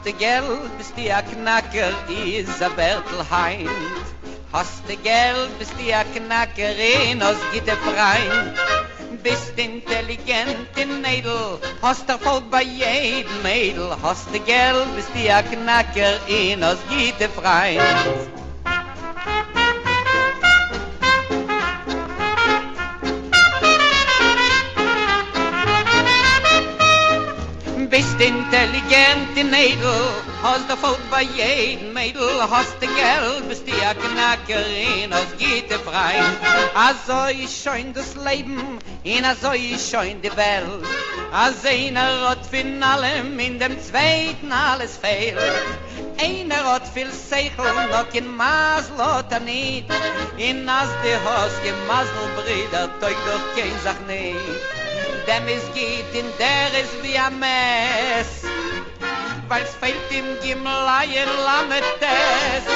du Geld, bist du a Knacker, is a Bertelheim. Hast du Geld, bist du a Knackerin, aus Gitte Freund. Bist intelligent in Mädel, hast Erfolg bei jedem Mädel. Hast du Geld, bist du a Knackerin, aus Gitte Freund. Bist intelligent in Mädel, hast Erfolg bei jedem Mädel. Hast du Geld, bist du a Knackerin, aus Gitte Freund. Also ist schön das Leben, in also ist schön die Welt. Als einer hat von allem, in dem Zweiten alles fehlt. Einer hat viel Seichel, noch kein Masel hat nicht. In as die hast Masel, Brüder, teug doch kein Sach nicht. Dem is geht in der is wie a Mess, weil's fehlt im Gimleien Lametes.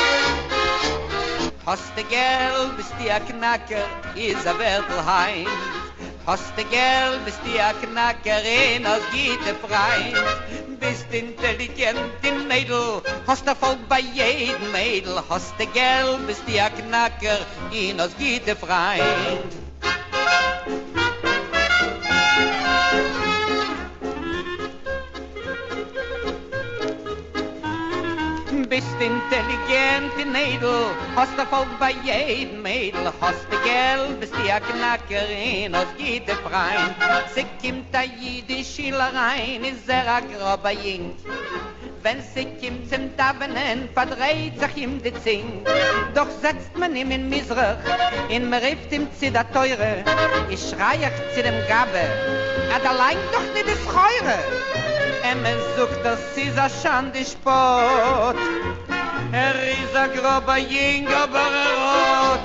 Hast du Geld, bist du a Knacker, is a Bertelheim. Hast du Geld, bist du a Knackerin, aus Gitte Freund. Bist intelligent in Mädel, hast Erfolg bei jedem Mädel. Hast du Geld, bist du a Knacker, aus Gitte Freund. Bist intelligent in Mädel, hast Erfolg bei jedem Mädel. Hast du Geld, bist du a Knackerin, aus Gitte Freund. Sie kommt a Yiddish Schillerein, is a grober Jink. Wenn sie kommt zum Davenen, verdreht sich ihm die Zink. Doch setzt man ihm in Misrach, in mir rift ihm zu der Teure. Ich schrei euch zu dem Gabe, allein doch nicht das Heure. Sucht, das ist a Schande Sport. Is a grober Jink, aber rot.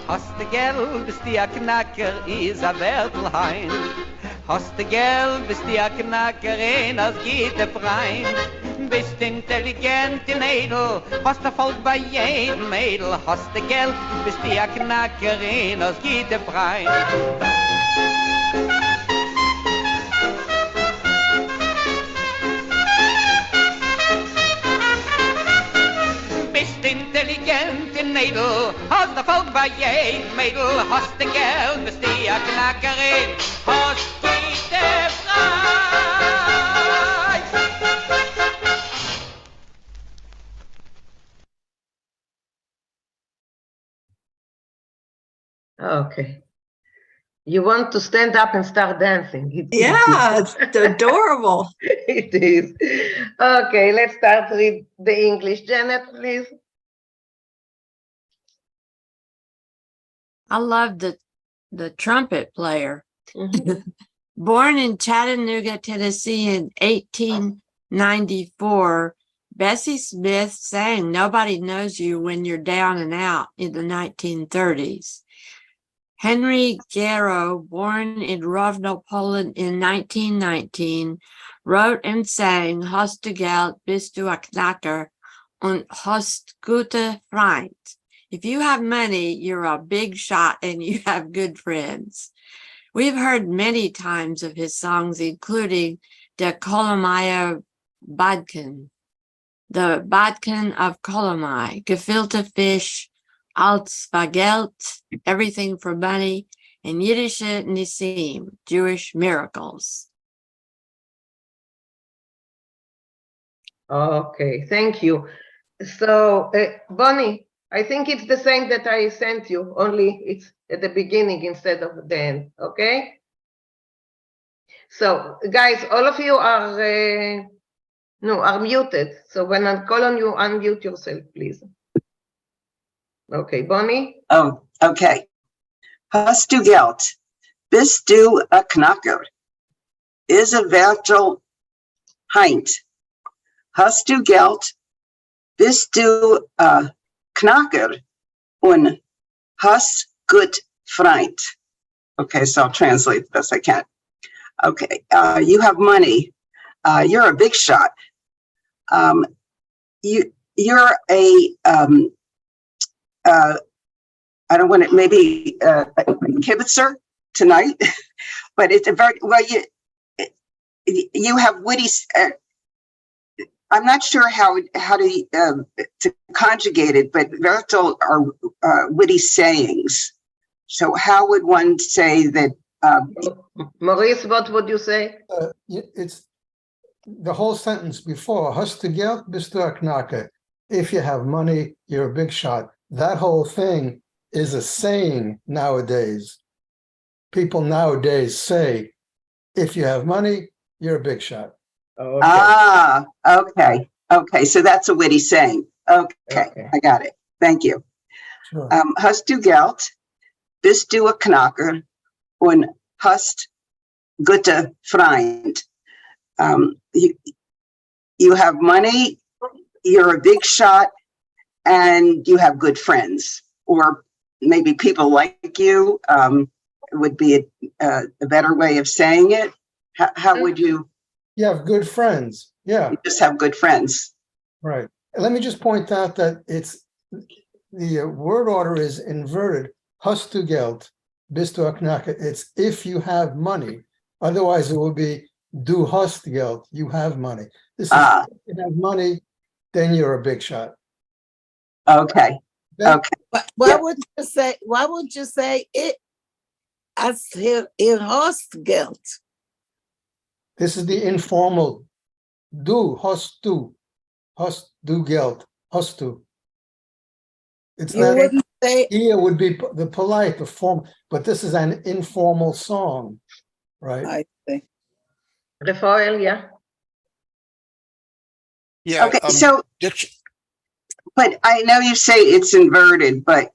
Hast du Geld, bist du a Knacker, is a Bertelheim. Hast du Geld, bist du a Knackerin, aus Gitte Freund. Bist intelligent in Mädel, hast Erfolg bei jedem Mädel. Hast du Geld, bist du a Knackerin, aus Gitte Freund. Intelligent in Mädel, hast Erfolg bei jedem Mädel. Hast du Geld, bist du a Knackerin, hast Gitte Freund. Okay. You want to stand up and start dancing. Yeah, it's adorable. It is. Okay, let's start with the English. Janet, please. I love the trumpet player. Mm-hmm. Born in Chattanooga, Tennessee in 1894, Bessie Smith sang Nobody Knows You When You're Down and Out in the 1930s. Henry Garrow, born in Rovno, Poland in 1919, wrote and sang Hast du Geld, bist du a Knacker und hast gute Freund. If you have money, you're a big shot and you have good friends. We've heard many times of his songs, including Der Kolomeier Badken, the Badken of Kolomai, Gefilte Fish, Als Geld, Everything for Money, and Yiddish Nisim, Jewish Miracles. Okay, thank you. So, Bonnie, I think it's the same that I sent you, only it's at the beginning instead of the end, okay? So, guys, all of you are muted. So when I call on you, unmute yourself, please. Okay, Bonnie? Oh, okay. Hast du Geld? Bist du a Knacker? Is a Vertel Heint? Hast du Geld? Bist du a Knacker und hast gut Freund. Okay, so I'll translate the best I can. Okay, you have money. You're a big shot. You're a I don't want to maybe a kibitzer tonight, but it's a very well. You have witty I'm not sure how to conjugate it, but Vinkl are witty sayings. So how would one say that? Maurice, what would you say? It's the whole sentence before. Hast du Geld, bist du ein Knacker. If you have money, you're a big shot. That whole thing is a saying nowadays. People nowadays say, if you have money, you're a big shot. Okay. Ah, okay. Okay, so that's a witty saying. Okay, I got it. Thank you. Sure. Hast du Geld, bist du ein Knacker und hast gute Freund. You have money, you're a big shot, and you have good friends, or maybe people like you would be a better way of saying it. How would you? You have good friends. Yeah. You just have good friends. Right. Let me just point out that it's the word order is inverted. Hast du Geld, bist du ein Knacker. It's if you have money. Otherwise, it would be du hast Geld. You have money. This is if you have money, then you're a big shot. Okay. Okay. Why would you say? Why would you say it? As hier hast Geld. This is the informal. Du hast du Geld. Hast du. It's You not. wouldn't say Here would be the polite, the form, but this is an informal song, right? I think. Rafael, yeah. Yeah. Okay. So, but I know you say it's inverted, but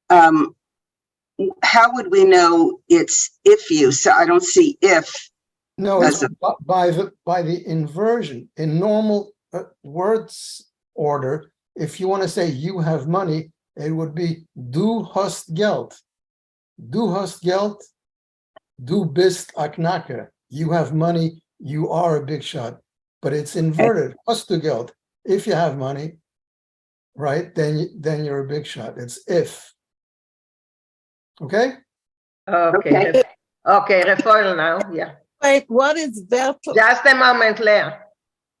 how would we know it's if you? So I don't see if. No, it's by the inversion. In normal words order, if you want to say you have money, it would be du hast Geld. Du hast Geld, du bist ein Knacker. You have money, you are a big shot. But it's inverted. Hast du Geld. If you have money, right, then you're a big shot. It's if. Okay? Okay. Okay, Rafael now, yeah. Wait, what is Vinkl? Just a moment, Leah.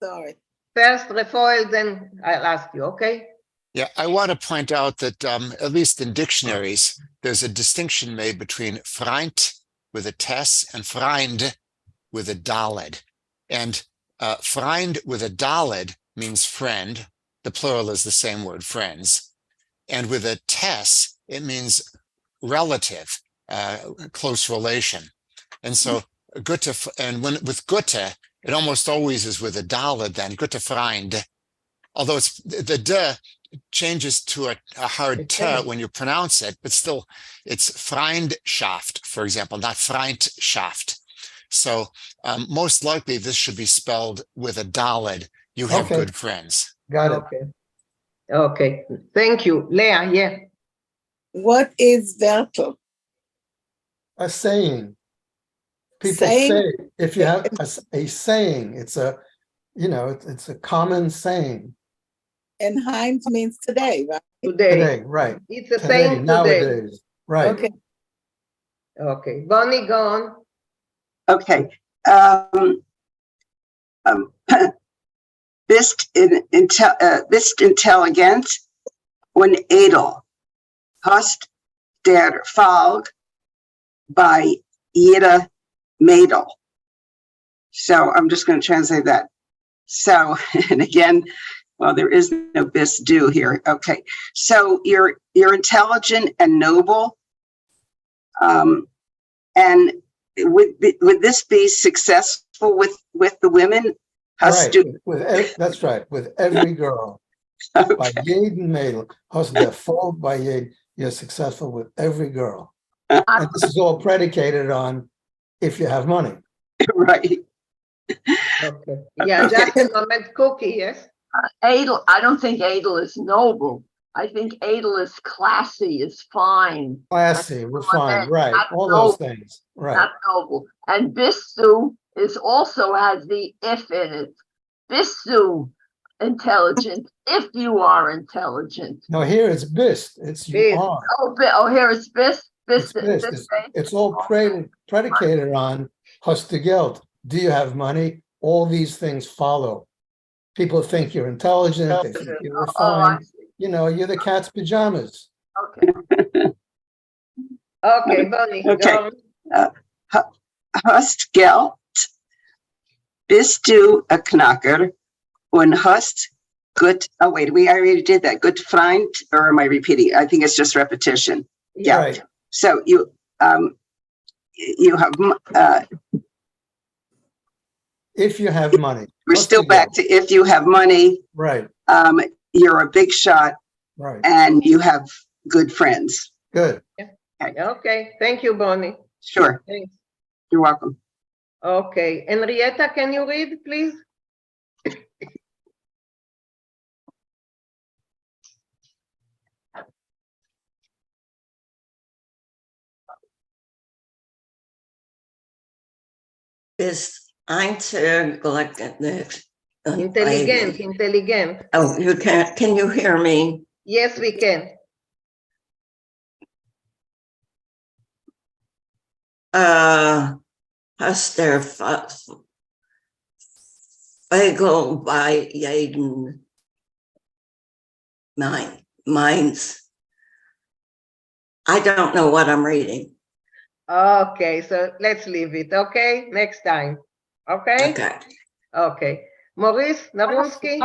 Sorry. First, Rafael, then I'll ask you, okay? Yeah, I want to point out that at least in dictionaries, there's a distinction made between Freund with a tes and Freund with a daled. And Freund with a daled means friend. The plural is the same word, friends. And with a tes, it means relative, close relation. And so Gute, and with Gute, it almost always is with a daled then, Gute Freund. Although it's the de changes to a hard t when you pronounce it, but still it's Freundschaft, for example, not Freundschaft. So most likely this should be spelled with a daled. You have good friends. Got it. Okay. Okay, thank you. Leah, yeah. What is Vinkl? A saying. People Saying? say, if you have a saying, it's a, it's a common saying. And Heinz means today, right? Today, right. It's a Today, saying today. nowadays, right. Okay. Okay, Bonnie, go on. Okay. Bist intelligent und edel. Hast der Fall bei jeder Mädel. So I'm just going to translate that. So, and again, well, there is no bis do here. Okay. So you're intelligent and noble. And would this be successful with the women? Right. That's right. With every girl. Okay. By jeden Mädel. Hast der Fall bei jeden. You're successful with every girl. And this is all predicated on if you have money. Right. Okay. Yeah, just a moment, Cookie, yes? Adel, I don't think Adel is noble. I think Adel is classy, is fine. Classy, refined, right. Not All noble. those things. Right. Not noble. And Bistu is also has the if in it. Bistu, intelligent, if you are intelligent. No, here it's bist. It's you Bist. are. Oh, here it's Bist. It's bist. It's all predicated on hast du Geld. Do you have money? All these things follow. People think you're intelligent, they think you're Oh, I refined. You know, you're the cat's pajamas. Okay. Okay, Bonnie, go Okay. on. Hast Geld, bist du a Knacker und hast gut, oh wait, I already did that. Good Freund, or am I repeating? I think it's just repetition. Yeah. Right. So you have, If you have money. we're Hast still du back Geld. to if you have money, Right, you're a big shot right. and you have good friends. Good. Okay, thank you, Bonnie. Sure, Thanks. you're welcome. Okay, Henrietta, can you read, please? Is einzig Intelligent, intelligent. Oh, you can you hear me? Yes, we can. Hast der Vinkl bei jeden minds. I don't know what I'm reading. Okay, so let's leave it, okay? Next time, okay? Okay. Okay. Maurice Narunsky?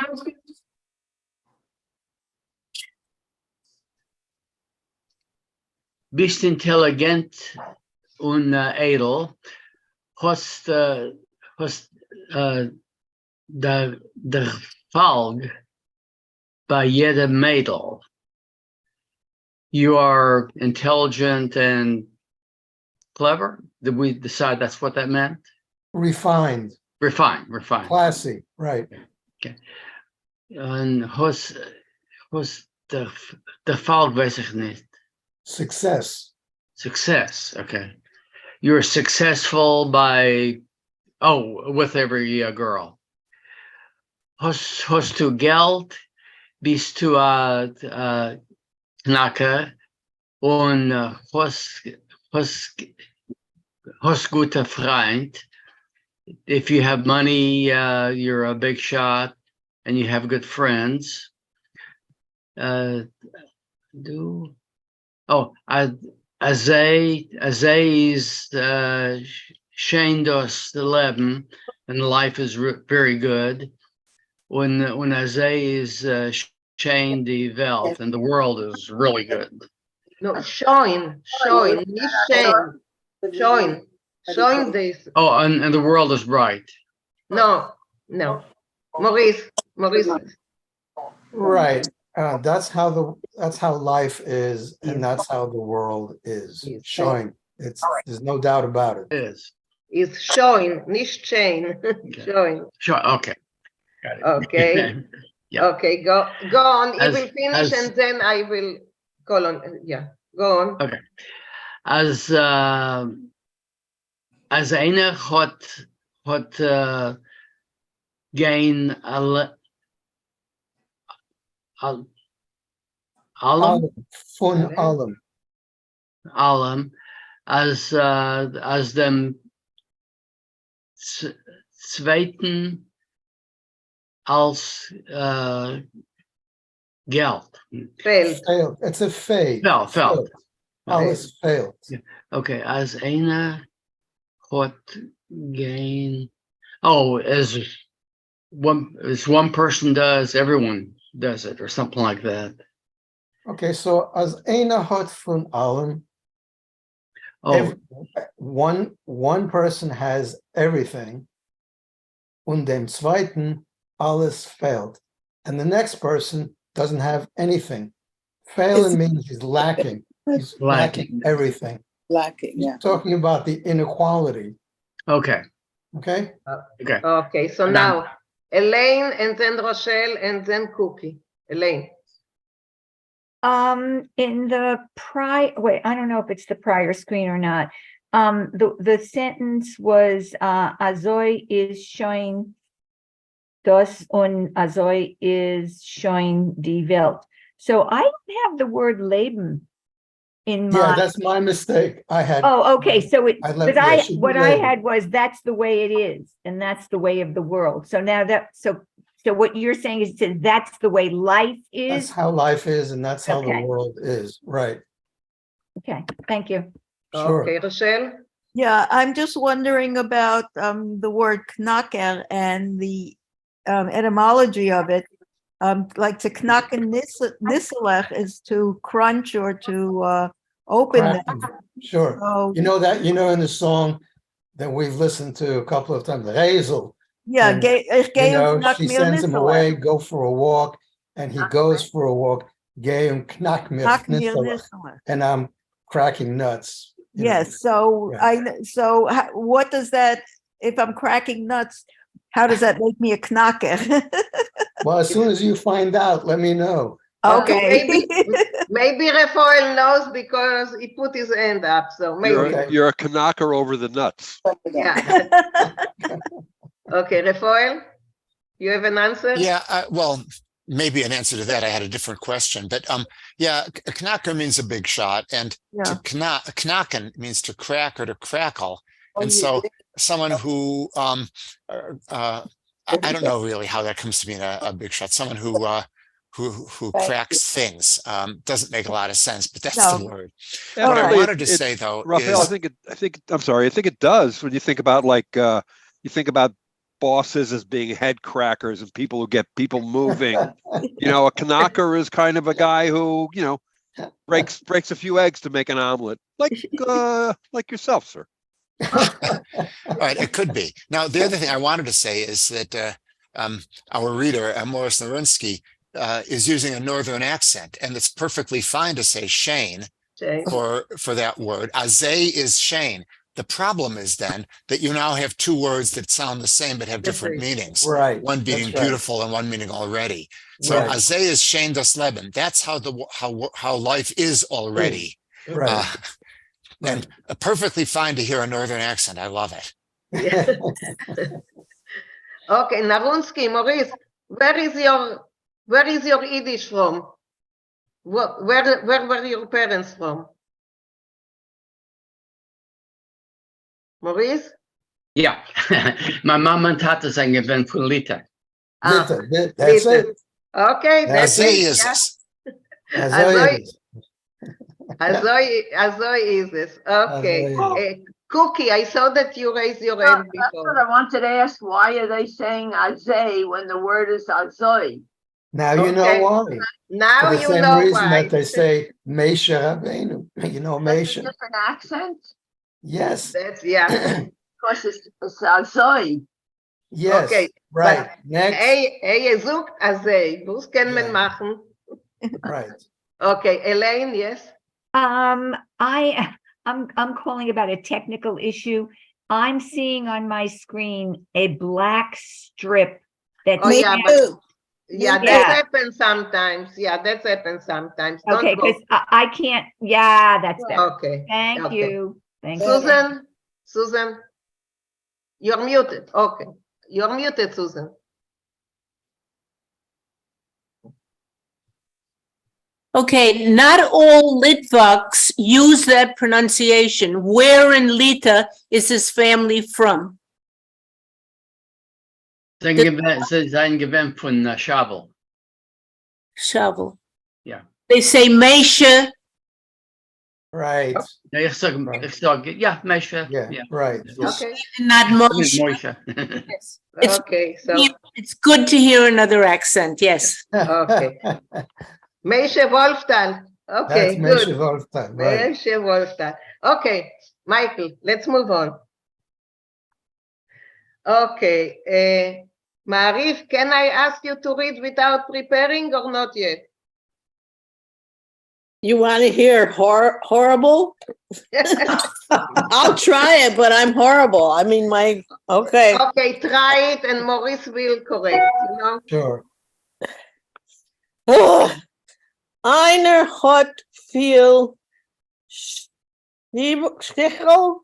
Bist intelligent und edel, hast der Falg bei jedem Mädel. You are intelligent and clever. Did we decide that's what that meant? Refined, Refined. classy, right. Und hast der Falg weiß ich nicht. Success. Success, okay. You're successful with every girl. Hast du Geld, bist du Knacker und hast guter Freund. If you have money, you're a big shot and you have good friends. Is schön das Leben, and life is very good. When is schön die Welt, and the world is really good. No, showing, nicht shame. Showing this. Oh, and the world is bright. No. Maurice. Right. That's how life is, and that's how the world is. Showing. There's no doubt about it. It is. It's showing, nicht chain. Okay. Showing. Sure. Okay. Got it. Okay. Yeah. Okay, go on. You As- will finish as- and then I will call on. Yeah, go on. Okay. As einer hat gain allem Von allem. as dem zweiten als Geld. Failed. Failed. It's a fade. Failed. Alles failed. Okay, as einer hat gain. Oh, as one person does, everyone does it, or something like that. Okay, so as einer hat von allem, Oh, one person has everything, und dem zweiten alles failed, and the next person doesn't have anything. Failing means he's lacking. He's lacking everything. Lacking, yeah. Talking about the inequality. okay. Okay. Okay. Okay, so And now Elaine and then Rochelle and then Cookie. Elaine. In the wait, I don't know if it's the prior screen or not. The sentence was, Azoi is showing das und Azoi is showing die Welt. So I don't have the word Leben in Yeah, my. that's my mistake. I had. Oh, okay, so I left- because yeah, it should be what I Leben. had was that's the way it is, and that's the way of the world. So now So what you're saying is that that's the way life That's is? how life is, and that's how the Okay. world is, right? Okay, thank you. Sure. Okay, Rochelle? Yeah, I'm just wondering about the word knacker and the etymology of it. Like to knacken nisselech is to crunch or to open Crack them. them. Sure. So, You know that, in the song that we've listened to a couple of times, Hazel, yeah, and, she sends him away, go for a walk, and he goes for a walk. Geh knack mir nisselech. And I'm cracking nuts. Yes, so Yeah. what does that, if I'm cracking nuts, how does that make me a knacker? Well, as soon as you find out, let me know. Okay. Maybe Rafael knows because he put his hand up, so maybe. You're a knocker over the nuts. Yeah. Okay, Rafael, you have an answer? Yeah, well, maybe an answer to that. I had a different question, but yeah, a knacker means a big shot, and to knacken means to crack or to crackle. And so someone who I don't know really how that comes to being a big shot. Someone who cracks things doesn't make a lot of sense, but that's the word. Yeah, what I wanted to say though, Raphael, is, I think it does when you think about bosses as being head crackers and people who get people moving. A knacker is kind of a guy who, breaks a few eggs to make an omelet, like yourself, sir. all right, it could be. Now, the other thing I wanted to say is that our reader, Morris Narinsky, is using a northern accent, and it's perfectly fine to say Shane for that word. Azay is Shane. The problem is then that you now have two words that sound the same but have different meanings. Right. One being beautiful and one meaning already. So Azay is Shane das Leben. That's how life is already. Right. And perfectly fine to hear a northern accent. I love it. Okay, Narunsky, Maurice, where is your Yiddish from? Where were your parents from? Maurice? Yeah, my mom and Tata sang event for Lita. That's it. Okay, that's it. Azoy is this. Okay. Cookie, I saw that you raised your hand before. That's what I wanted to ask. Why are they saying azay when the word is azoy? Now you know why. Now For the you same know reason why. that they say Meisha Rabbeinu. That's a Meisha. different accent? Yes. That's Because it's azoy. Yes. Okay. Right. Next. Hey, zoekt azay. Was kann man machen? Right. Okay, Elaine, yes. I'm calling about a technical issue. I'm seeing on my screen a black strip that's that happens sometimes. Yeah, that's happened sometimes. Okay, because I can't. Yeah, that's better. Okay. Thank you. Thank you. Susan, you're muted. Okay, you're muted, Susan. Okay, not all Litvaks use that pronunciation. Where in Lita is his family from? Sein Gewinn von Shovel. Shovel. Yeah. They say Meisha. Right. Yeah, Meisha. Yeah, right. Okay. Not Moshe. Yes. Okay, so it's good to hear another accent. Yes. Okay. Meisha Wolftal. Okay, that's good. Meisha Wolftal, right. Meisha Wolftal. Okay, Michael, let's move on. Okay, Marif, can I ask you to read without preparing or not yet? You want to hear horrible? I'll try it, but I'm horrible. I mean, okay. Okay, try it and Maurice will correct, Sure. Einer hat viel Scheichel,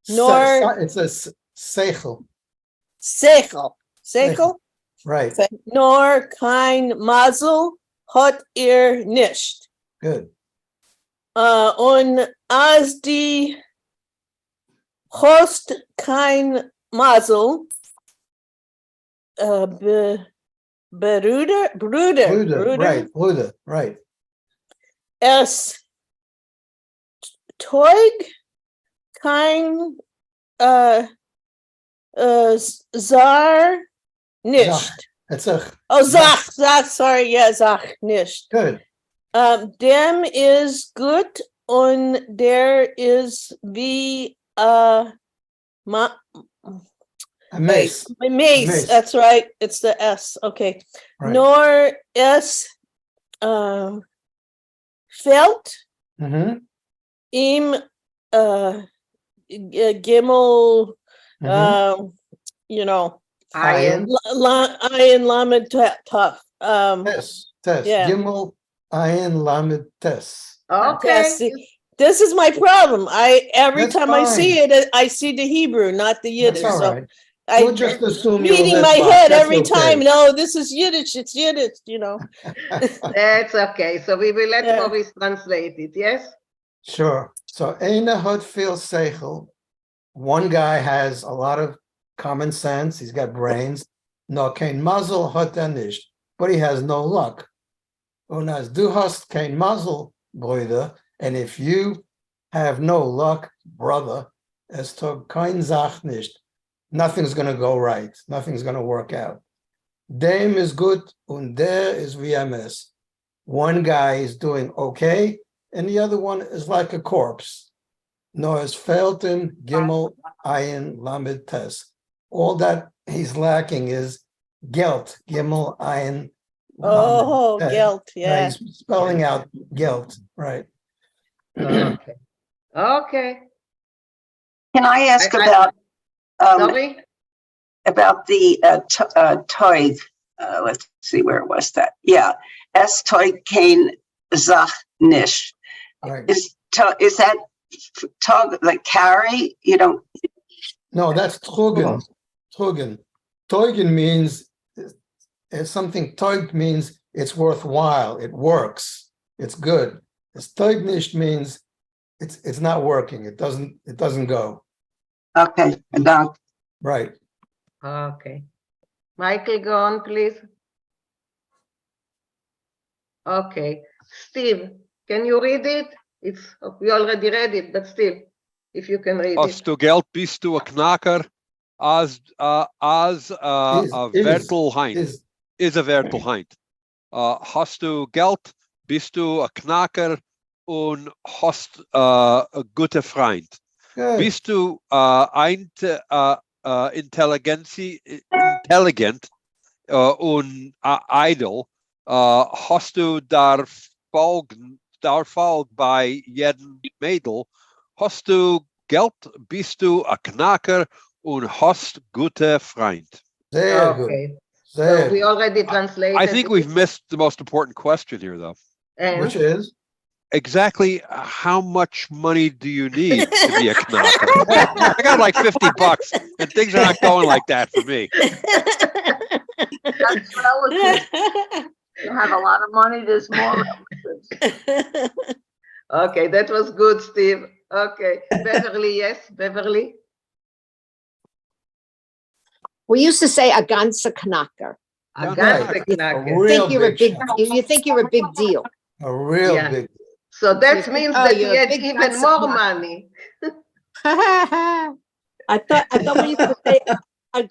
nor It's a seichel. Seichel, Right. nor kein Mazel hat nicht. Good. Und als die Host kein Mazel, Bruder, Right, Luda, right. S. Toig, kein, Zar, nicht. That's a Oh, Zach, sorry, yeah, Zach, nicht. good. Dem is gut und der is wie, A mace. Mace, that's right, it's the S, okay. Right. Nor S, Felt, Mhm, im, Gimel, mhm. you know, Iron. Ayin Lamed Tough. Tes, tes. yeah. Gimel, ayin, lamed, tes. Okay. This is my problem. Every That's time I see fine. it, I see the Hebrew, not the Yiddish. That's all So right. I We'll just assume you're a beating my Litvak. head That's every okay. time. No, this is Yiddish. It's Yiddish, you know. That's okay. So we will let Yeah. Maurice translate it, yes? Sure. So Eina Hut feels Seichel. One guy has a lot of common sense. He's got brains. No, kein Mazel hat nicht, but he has no luck. Und as du hast kein Mazel, Brüder, and if you have no luck, brother, es tut kein Sach nicht, nothing's going to go right. Nothing's going to work out. Dem is good und der is VMS. One guy is doing okay, and the other one is like a corpse. No, es fehlten Gimel Ayin Lamed Tes. All that he's lacking is Gelt, Gimel Ayin. Oh, Lamed Tes. guilt. Yeah. He's spelling out guilt, right? Okay. Okay. Can I ask I- about, Sorry? about the Toig? Let's see, where was that? Yeah, S Toig Kain Zach Nish. Right. Is that Tog like carry? You don't. No, that's Trugen. Trugen. Teugen means it's something. Teug means it's worthwhile. It works. It's good. It's Teugnish means it's not working. It doesn't go. Okay, no. Right. Okay. Michael, go on, please. Okay. Steve, can you read it? We already read it, but still, if you can read it. Als du Geld bist du a knacker, als a Vertelheint. Is a Vertelheint. Hast du Geld, bist du a knacker und hast a gute Freund. Good. Bist du intelligent und idle, hast du dar Folg bei jedem Mädel, hast du Geld, bist du a Knacker und hast gute Freund. Sehr good. Okay. Sehr So we good. already translated. I think we've it. missed the most important question here, though. And Which is? Exactly how much money do you need to be a Knacker? I got like $50 and things are not going like that for me. That's relative. You have a lot of money, there's more relatives. okay, that was good, Steve. Okay. Beverly, yes, Beverly. We used to say a ganze Knacker. A Right. ganze You Knacker. think you're a big, you think you're a big deal. A real Yeah. big. So that You means think, oh, that he you're a had big even ganze more Knacker. money. I thought we used to say a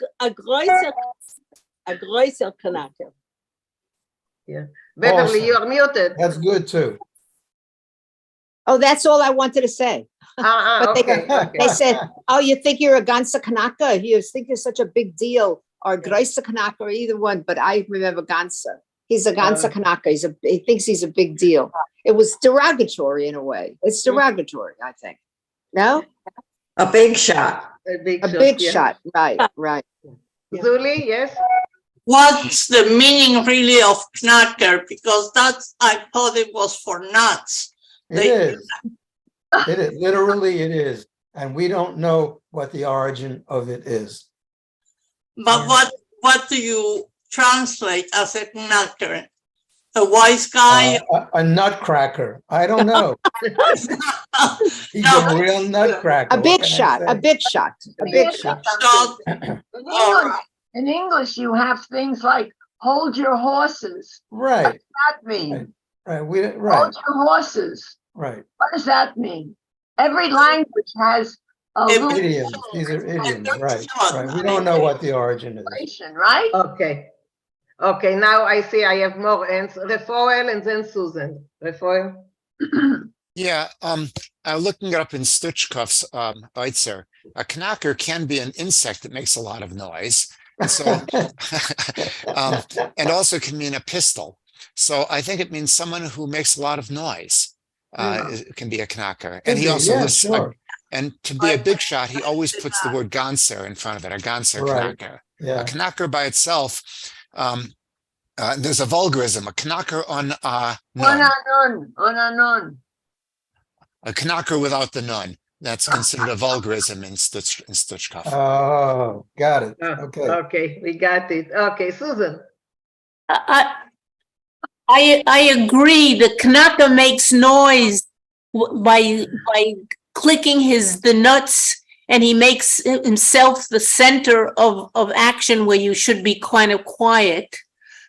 größer Knacker. Beverly, Awesome. you're muted. That's good too. Oh, that's all I wanted to say. But they- Okay, okay. They said, oh, you think you're a ganze Knacker? You think you're such a big deal, or größer Knacker, either one, but I remember ganze. He's a ganze Knacker. He thinks he's a big deal. It was derogatory in a way. It's derogatory, I think. No? A big shot. A big A shot. big yeah. shot, right, right. Zuli, yes. What's the meaning really of knacker? Because I thought it was for nuts. It is. It is. Literally, it is. And we don't know what the origin of it is. But what do you translate as a knacker? A wise guy? A nutcracker. I don't know. He's No, a real nutcracker. A What big can I shot, say? a big shot, a big shot. So, In England, In English, you have things like hold your horses. Right, What does that mean? right, Hold your horses. right. What does that mean? Every language has a little Idioms, these are idioms, right, right. We I don't know mean, what the origin is. translation, right? Okay. Okay, now I see I have more answers. Rafael and then Susan. Rafael? Yeah, looking it up in Stuchkov's Oitzer, a knocker can be an insect that makes a lot of noise. And so, and also can mean a pistol. So I think it means someone who makes a lot of noise. It can be a knocker. And he also lists, sure. and to be a big shot, he always puts the word Ganser in front of it, a Ganser Right. knocker. Yeah. A knocker by itself, there's a vulgarism, a knocker on On. a knocker without the nun. That's considered a vulgarism in Stuchkov. Oh, got it. Okay. Okay, we got it. Okay, Susan. I agree. The Kanaka makes noise by clicking the nuts, and he makes himself the center of action where you should be kind of quiet.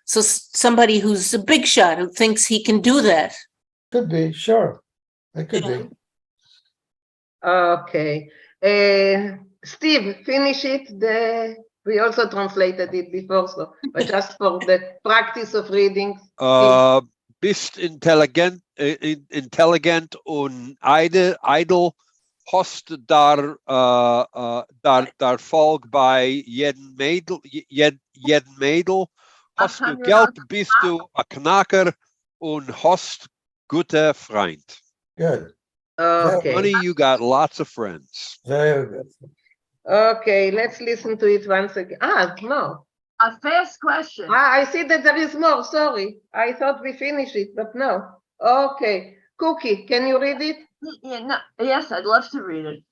So somebody who's a big shot who thinks he can do that. Could be, sure. It could be. Okay. Steve, finish it. We also translated it before, so but just for the practice of reading. Bist intelligent und idle, hast dar Volk bei jeden Mädel, hast du Geld, bist du a Knacker und hast gute Freund. Good. Okay. Money, you got lots of friends. Very good. Okay, let's listen to it once again. No. A fast question. I see that there is more. Sorry. I thought we finished it, but no. Okay. Cookie, can you read it? Yeah, no, yes, I'd love to read it.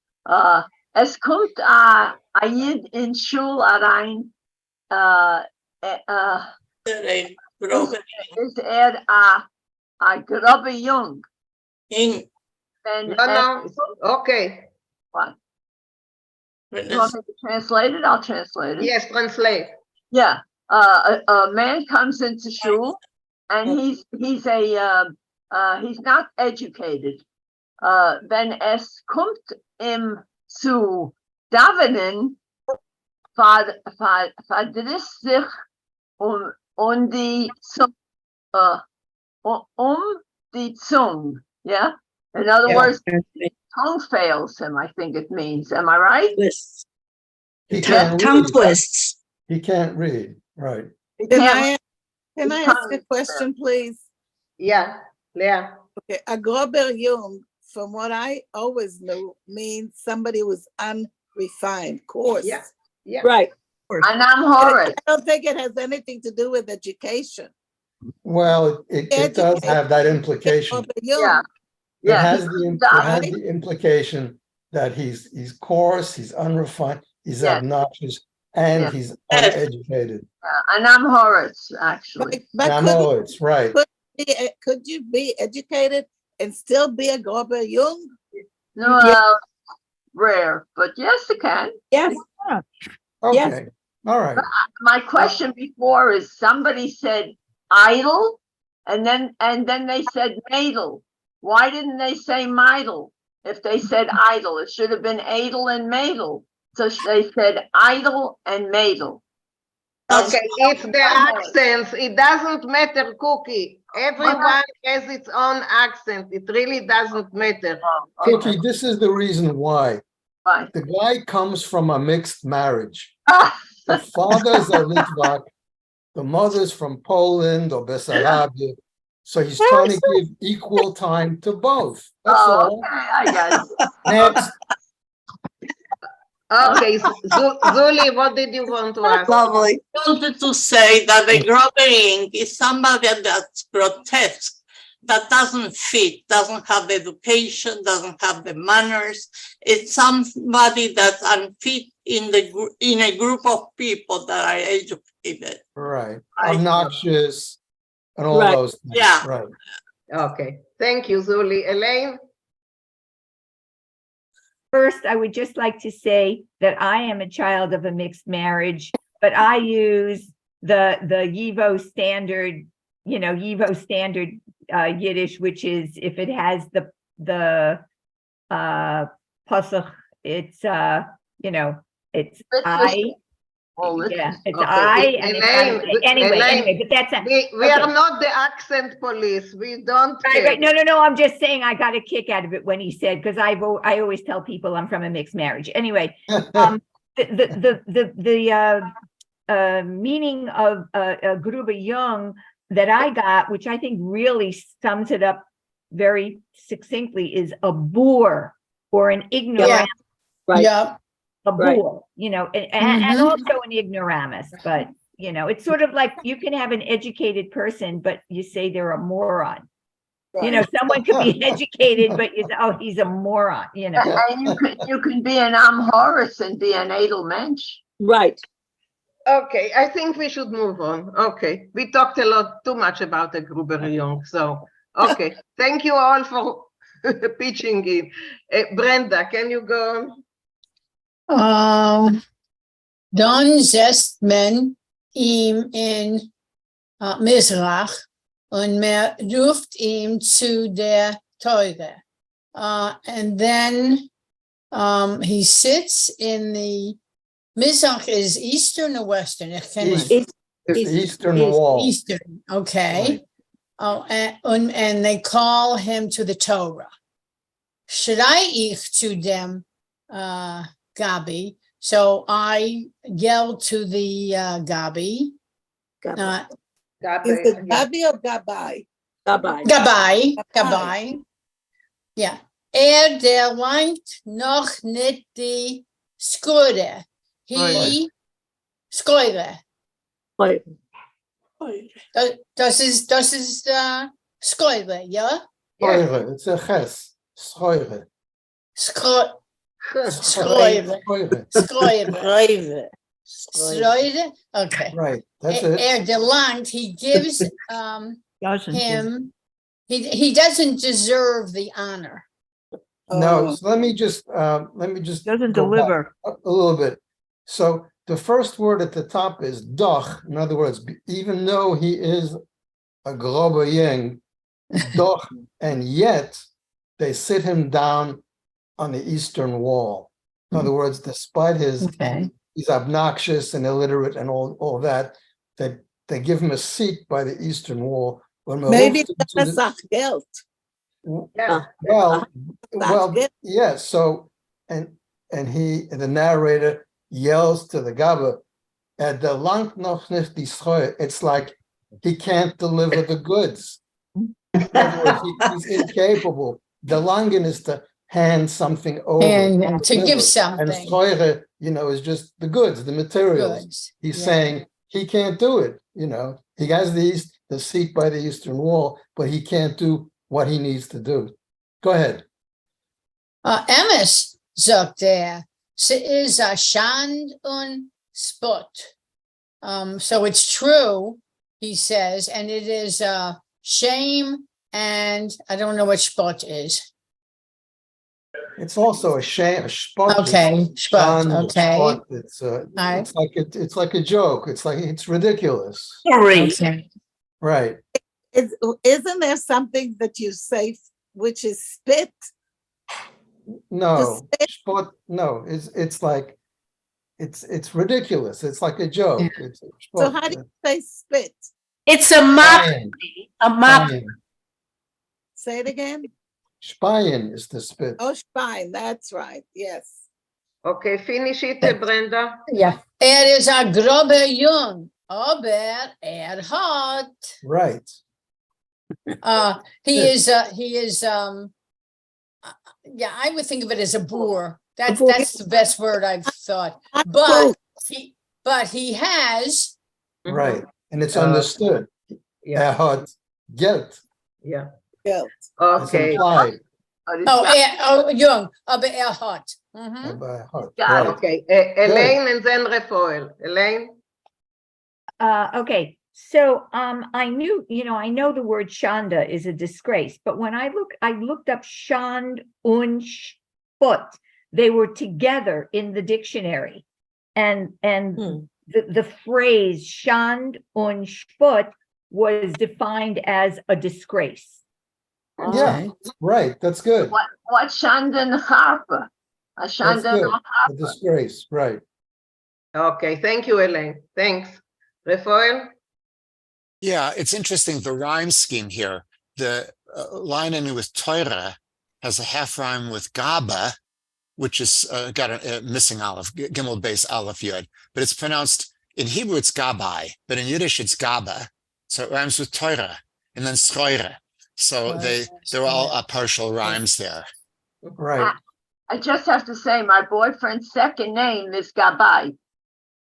Es kommt a Yid in Schul rein. Is a grobe Jung. No. Okay. What? You want me to translate it? I'll translate it. Yes, translate. Yeah. A man comes into shul and he's not educated. Wenn es kommt ihm zu davenen, verdrisst sich die Zunge. Yeah. In other words, tongue fails him, I think it means. Am I right? He can't Tongue read. twists. He can't read, right. Can I ask a question, please? Yeah, Leah. Okay, a grober Jung, from what I always knew, means somebody who's unrefined, coarse. Yeah. Right. And I'm horrid. I don't think it has anything to do with education. Well, it does have that implication. Yeah. It has the implication that he's coarse, he's unrefined, he's obnoxious, and he's uneducated. And I'm horrid, actually. But right. Could you be educated and still be a grober Jung? No, rare, but yes, it can. Yes. Okay. Yes. All right. My question before is somebody said idle, and then they said maidel. Why didn't they say meidel? If they said idle, it should have been adel and maidel. So they said idle and maidel. Okay, it's the accents. It doesn't matter, Cookie. Everyone has its own accent. It really doesn't matter. Cookie, this is the reason why. The guy comes from a mixed marriage. The father's a Litvak, the mother's from Poland or Bessarabia. So he's trying to give equal time to both. That's all. Okay, I got it. Next. Okay, Zuli, what did you want to ask? I wanted to say that the grobering is somebody that's grotesque, that doesn't fit, doesn't have the education, doesn't have the manners. It's somebody that's unfit in a group of people that are educated. Right. Obnoxious and all those things. Yeah. Right. Okay. Thank you, Zuli. Elaine? First, I would just like to say that I am a child of a mixed marriage. but I use the Yivo standard, Yivo standard Yiddish, which is if it has the pasuk, it's it's I. Yeah, it's I, and anyway, but that's not. We are not the accent police. We don't care. Right. No. I'm just saying I got a kick out of it when he said, because I always tell people I'm from a mixed marriage. Anyway, the meaning of Gruber Jung that I got, which I think really sums it up very succinctly, is a boor or an ignoramus. Right. Yeah. A Right. boor, and also an ignoramus, but it's sort of like you can have an educated person, but you say they're a moron. Someone could be educated, but you say, oh, he's a moron, And you can be an Horace and be an Edelmensch. Right. Okay, I think we should move on. Okay, we talked too much about the Gruber Jung, so okay. Thank you all for pitching in. Brenda, can you go on? Dan zest men ihm in Mizrach und man ruft ihm zu der Teure. And then he sits in the Mizrach is Eastern or Western? It's the Eastern Wall. Eastern, okay. Right. Oh, and they call him to the Torah. Schrei ich zu dem Gabi. So I yell to the Gabi. Is it Gabi or Gabai? Gabai. Yeah. Der langt noch nicht die Skure. Skure. Das ist Skure, ja? Skure, it's a ches. Skure. Skreure. Okay. Right. That's it. Delangt, he gives him, he doesn't deserve the honor. No, so let me just Doesn't deliver a little bit. So the first word at the top is doch. In other words, even though he is a grober Jung, doch, and yet they sit him down on the Eastern Wall. In other words, despite he's obnoxious and illiterate and all that, they give him a seat by the Eastern Wall. Maybe that's guilt. Well, yeah. So, and the narrator yells to the Gabba, "Der langt noch nicht die Scheu." It's like he can't deliver the goods. In other words, he's incapable. The langen is to hand something over and to give something. And Scheuere, is just the goods, the materials. He's saying he can't do it. He has the seat by the Eastern Wall, but he can't do what he needs to do. Go ahead. Emes sagt sie is a Schand und Spott. So it's true, he says, and it is a shame, and I don't know what Spott is. It's also a shame. Spott. Okay, Spott. Okay. Spott. It's like a joke. It's ridiculous. Okay. Right. Isn't there something that you say which is spit? No, Spott. No, it's like it's ridiculous. It's like a joke. So how do you say spit? It's a mockery. A mockery. Say it again. Speien is the spit. Oh, Spein, that's right. Yes. Okay, finish it, Brenda. Yeah. Is a grober Jung, aber hat. Right. He is I would think of it as a boor. That's the best word I've thought. But he has. Right. And it's understood. Hat Geld. Yeah. Guilt. Okay. Jung, aber hat. Okay. Elaine and then Rafael. Elaine? Okay. So I know the word Shanda is a disgrace, but when I looked up Shand und Spott. They were together in the dictionary. And the phrase Schand und Spott was defined as a disgrace. Yeah, right, that's good. What Shandan Harper? A That's Shandan good. A Harper. disgrace, right. Okay, thank you, Elaine. Thanks. Rafael? Yeah, it's interesting, the rhyme scheme here. The line ending with teure has a half rhyme with gaba, which is got a missing aleph, gimel base aleph yud, but it's pronounced, in Hebrew it's gabai, but in Yiddish it's gaba, so it rhymes with teure, and then schreure. So they're all partial rhymes there. Right. I just have to say, my boyfriend's second name is Gabai.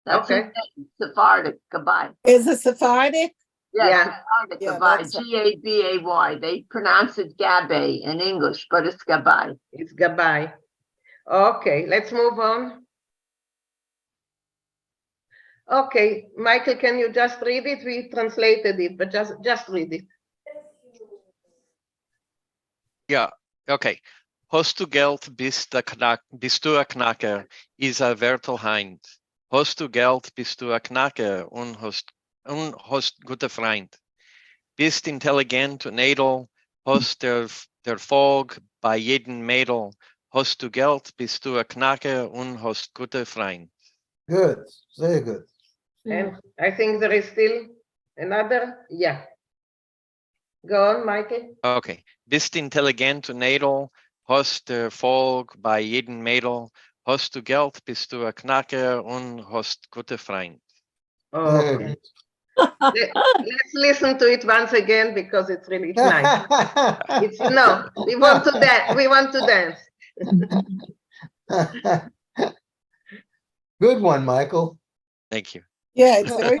That's his name, Sephardic Gabai. Is it Sephardic? Yeah, Sephardic Yeah, Gabai, that's- Gabay. They pronounce it Gabe in English, but it's Gabai. It's Gabai. Okay, let's move on. Okay, Michael, can you just read it? We translated it, but just read it. Ja, okay. Hast du Geld, bist du ein Knacker, ist ein Wertelheind. Hast du Geld, bist du ein Knacker und hast gute Freund. Bist intelligent und edel, hast der Erfolg bei jedem Mädel. Hast du Geld, bist du ein Knacker und hast gute Freund. Good, very good. And I think there is still another. Yeah. Go on, Michael. Okay. Bist intelligent und edel, hast der Erfolg bei jedem Mädel. Hast du Geld, bist du ein Knacker und hast gute Freund. Okay. Let's listen to it once again because it's really nice. We want to dance. We want to dance. Good one, Michael. Thank you. Yeah, it's very.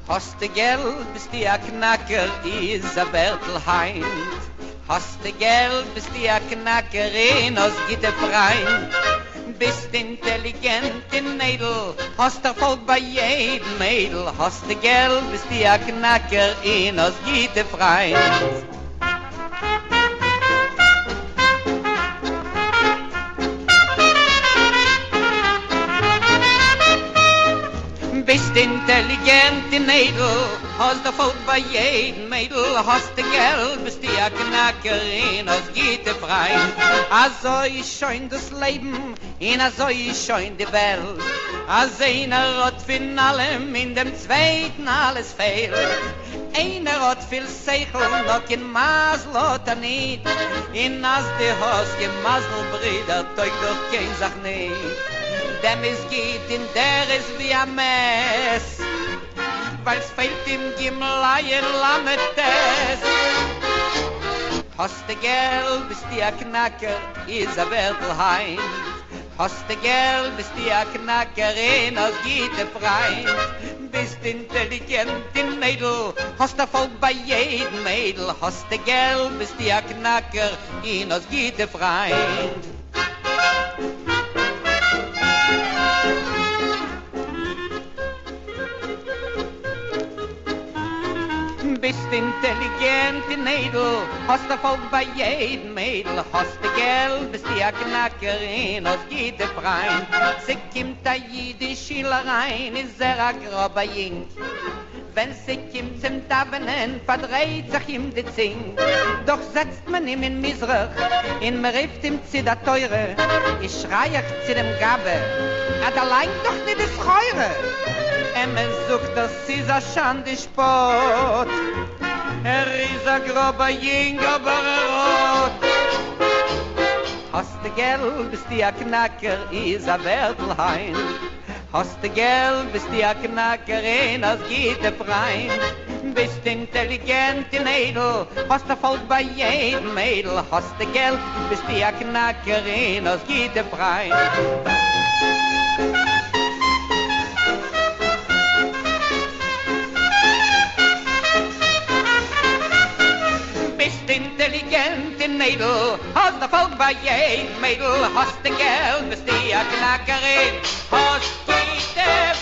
Hast du Geld, bist du ein Knacker, ist ein Wertelheind. Hast du Geld, bist du ein Knackerin, aus gitte Freund. Bist intelligent in Mädel, hast Erfolg bei jedem Mädel. Hast du Geld, bist du ein Knackerin, aus gitte Freund. Bist intelligent in Mädel, hast Erfolg bei jedem Mädel. Hast du Geld, bist du ein Knackerin, aus gitte Freund. Also ist schön das Leben, in also ist schön die Welt. Als einer hat von allem, in dem zweiten alles fehlt. Einer hat viel Seichel, noch kein Masel hat nicht. In as die hast Masel, Brüder, teug doch kein Sach nicht. Dem ist geht in der ist wie ein Mess, weil's fehlt im Gimleien Lametes. Hast du Geld, bist du ein Knacker, ist ein Wertelheind. Hast du Geld, bist du ein Knackerin, aus gitte Freund. Bist intelligent in Mädel, hast Erfolg bei jedem Mädel. Hast du Geld, bist du ein Knacker, aus gitte Freund. Bist intelligent in Mädel, hast Erfolg bei jedem Mädel. Hast du Geld, bist du ein Knackerin, aus gitte Freund. Sie kommt a Yiddish rein, ist a grober Jink. Wenn sie kommt zum Tavenen, verdreht sich ihm die Zink. Doch setzt man ihm in Misrach, in man rift ihm zu der Teure. Ich schrei euch zu dem Gabe, allein doch nicht das Reure. Sucht, das ist a Schande Spott. Ist a grober Jink, aber rot. Hast du Geld, bist du a Knacker, ist a Wertelheind. Hast du Geld, bist du a Knackerin, aus gitte Freund. Bist intelligent in Edel, hast Erfolg bei jedem Mädel. Hast du Geld, bist du a Knackerin, aus gitte Freund. intelligente Mädel, hast du Volk bei jedem Mädel, hast du Geld, bist du ja Knackerin, hast du die frei.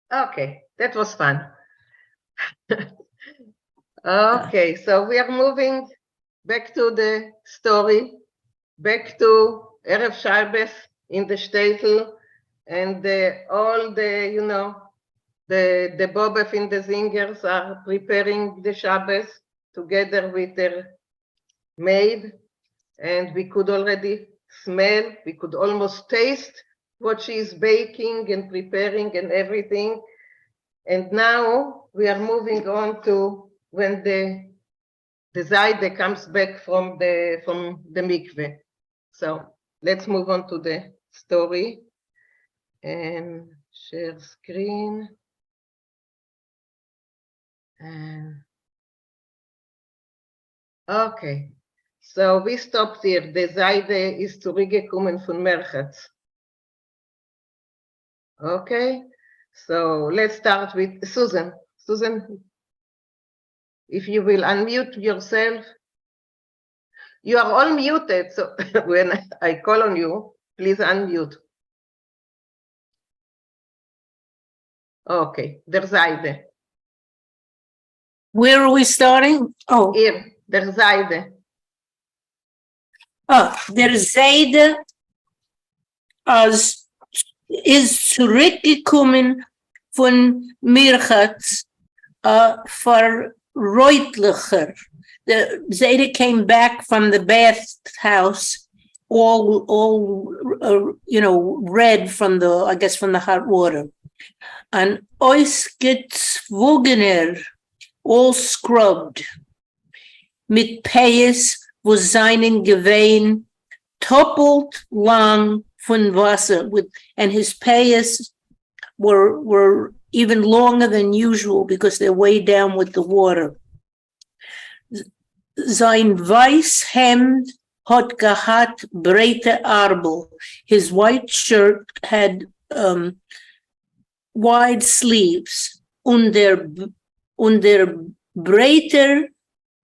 Okay, that was fun. Okay, so we are moving back to the story, back to Erev Shabbos in the shtetl, and all the, you know, the Bobef and the Zingers are preparing the Shabbos together with their maid, and we could already smell, we could almost taste what she is baking and preparing and everything. And now we are moving on to when the Zaide comes back from the mikveh. So let's move on to the story and share screen. And okay, so we stopped here. The Zaide ist zurückgekommen von Merchatz. Okay, so let's start with Susan. Susan, if you will unmute yourself. You are all muted, so when I call on you, please unmute. Okay, der Zaide. Where are we starting? Oh. Here, der Zaide. Oh, der Zaide ist zurückgekommen von Mirchatz verreutlicher. The Zaide came back from the bathhouse, all you know, red from the, I guess, from the hot water. And ausgezwungener, all scrubbed, mit Payes, wo seinen Gewein doppelt lang von Wasser, and his payes were even longer than usual because they're way down with the water. Sein weiß Hemd hat gehabt breite Arbel. His white shirt had wide sleeves. Under breiter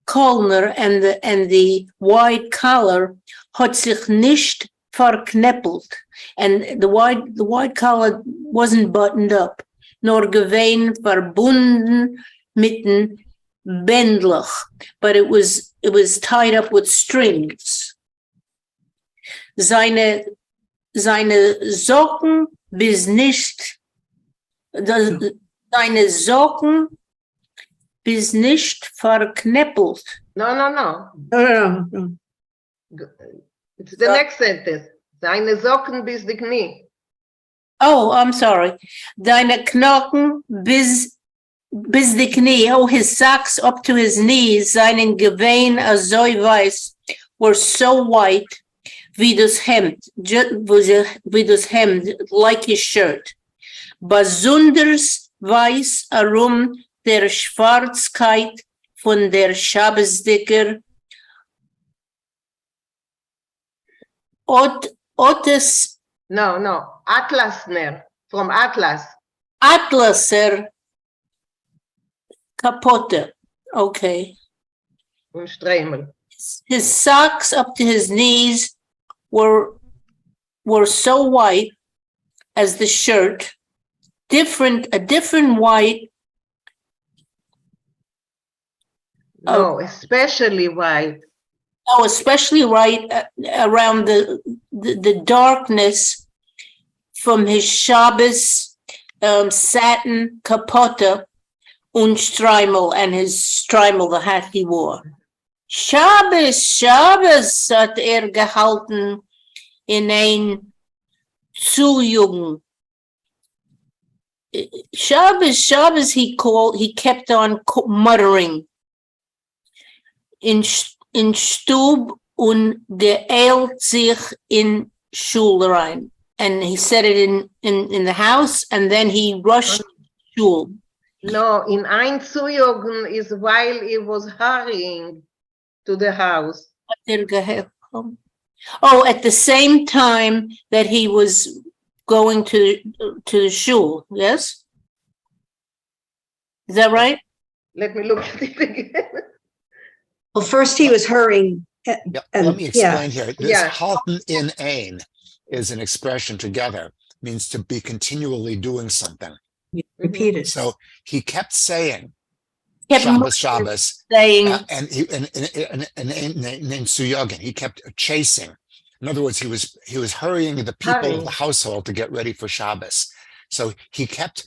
Kolner and the wide collar hat sich nicht verkneppelt, and the wide collar wasn't buttoned up, nor gewein verbunden mitten bändlich, but it was tied up with strings. Seine Socken bis nicht seine Socken bis nicht verkneppelt. No. No. It's the next sentence. Seine Socken bis die Knie. Oh, I'm sorry. Deine Knochen bis die Knie. Oh, his socks up to his knees, seinen Gewein so weiß, were so white, wie das Hemd, like his shirt. Besonders weiß der Schwarzkeit von der Schabbesdicker Ottes. No, Atlasner, from Atlas. Atlaser Kapotte. Okay. Und Stremel. His socks up to his knees were so white as the shirt, a different white. No, especially white. Oh, especially white around the darkness from his Shabbos satin capote und Streimel, and his Streimel, the hat he wore. Shabbos hat gehalten in ein Zujungen. Shabbos he kept on muttering in Stub und geeilt sich in Schul rein. And he said it in the house, and then he rushed to Shul. No, in ein Zujogen is while he was hurrying to the house. Oh, at the same time that he was going to the shul, yes? Is that right? Let me look at it again. Well, first he was hurrying. Yeah, and- let me explain yeah. here. This Yeah. halten in ein is an expression together, means to be continually doing something. Repeat it. So he kept saying, Kept Shabbos, saying, and Suyogin, he kept chasing. In other words, he was hurrying the people of Hurrying. the household to get ready for Shabbos. So he kept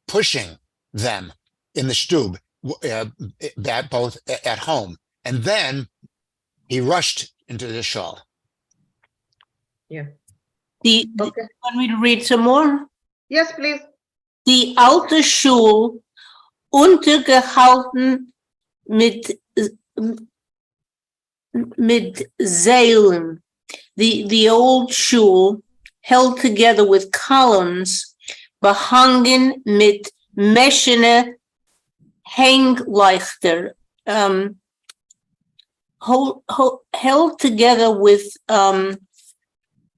pushing them in the stub, that both at home, and then he rushed into the shul. Yeah. Okay. Want me to read some more? Yes, please. Die alte Schul untergehalten mit Säulen. The old shul held together with columns behangen mit meschene Hänglichter, held together with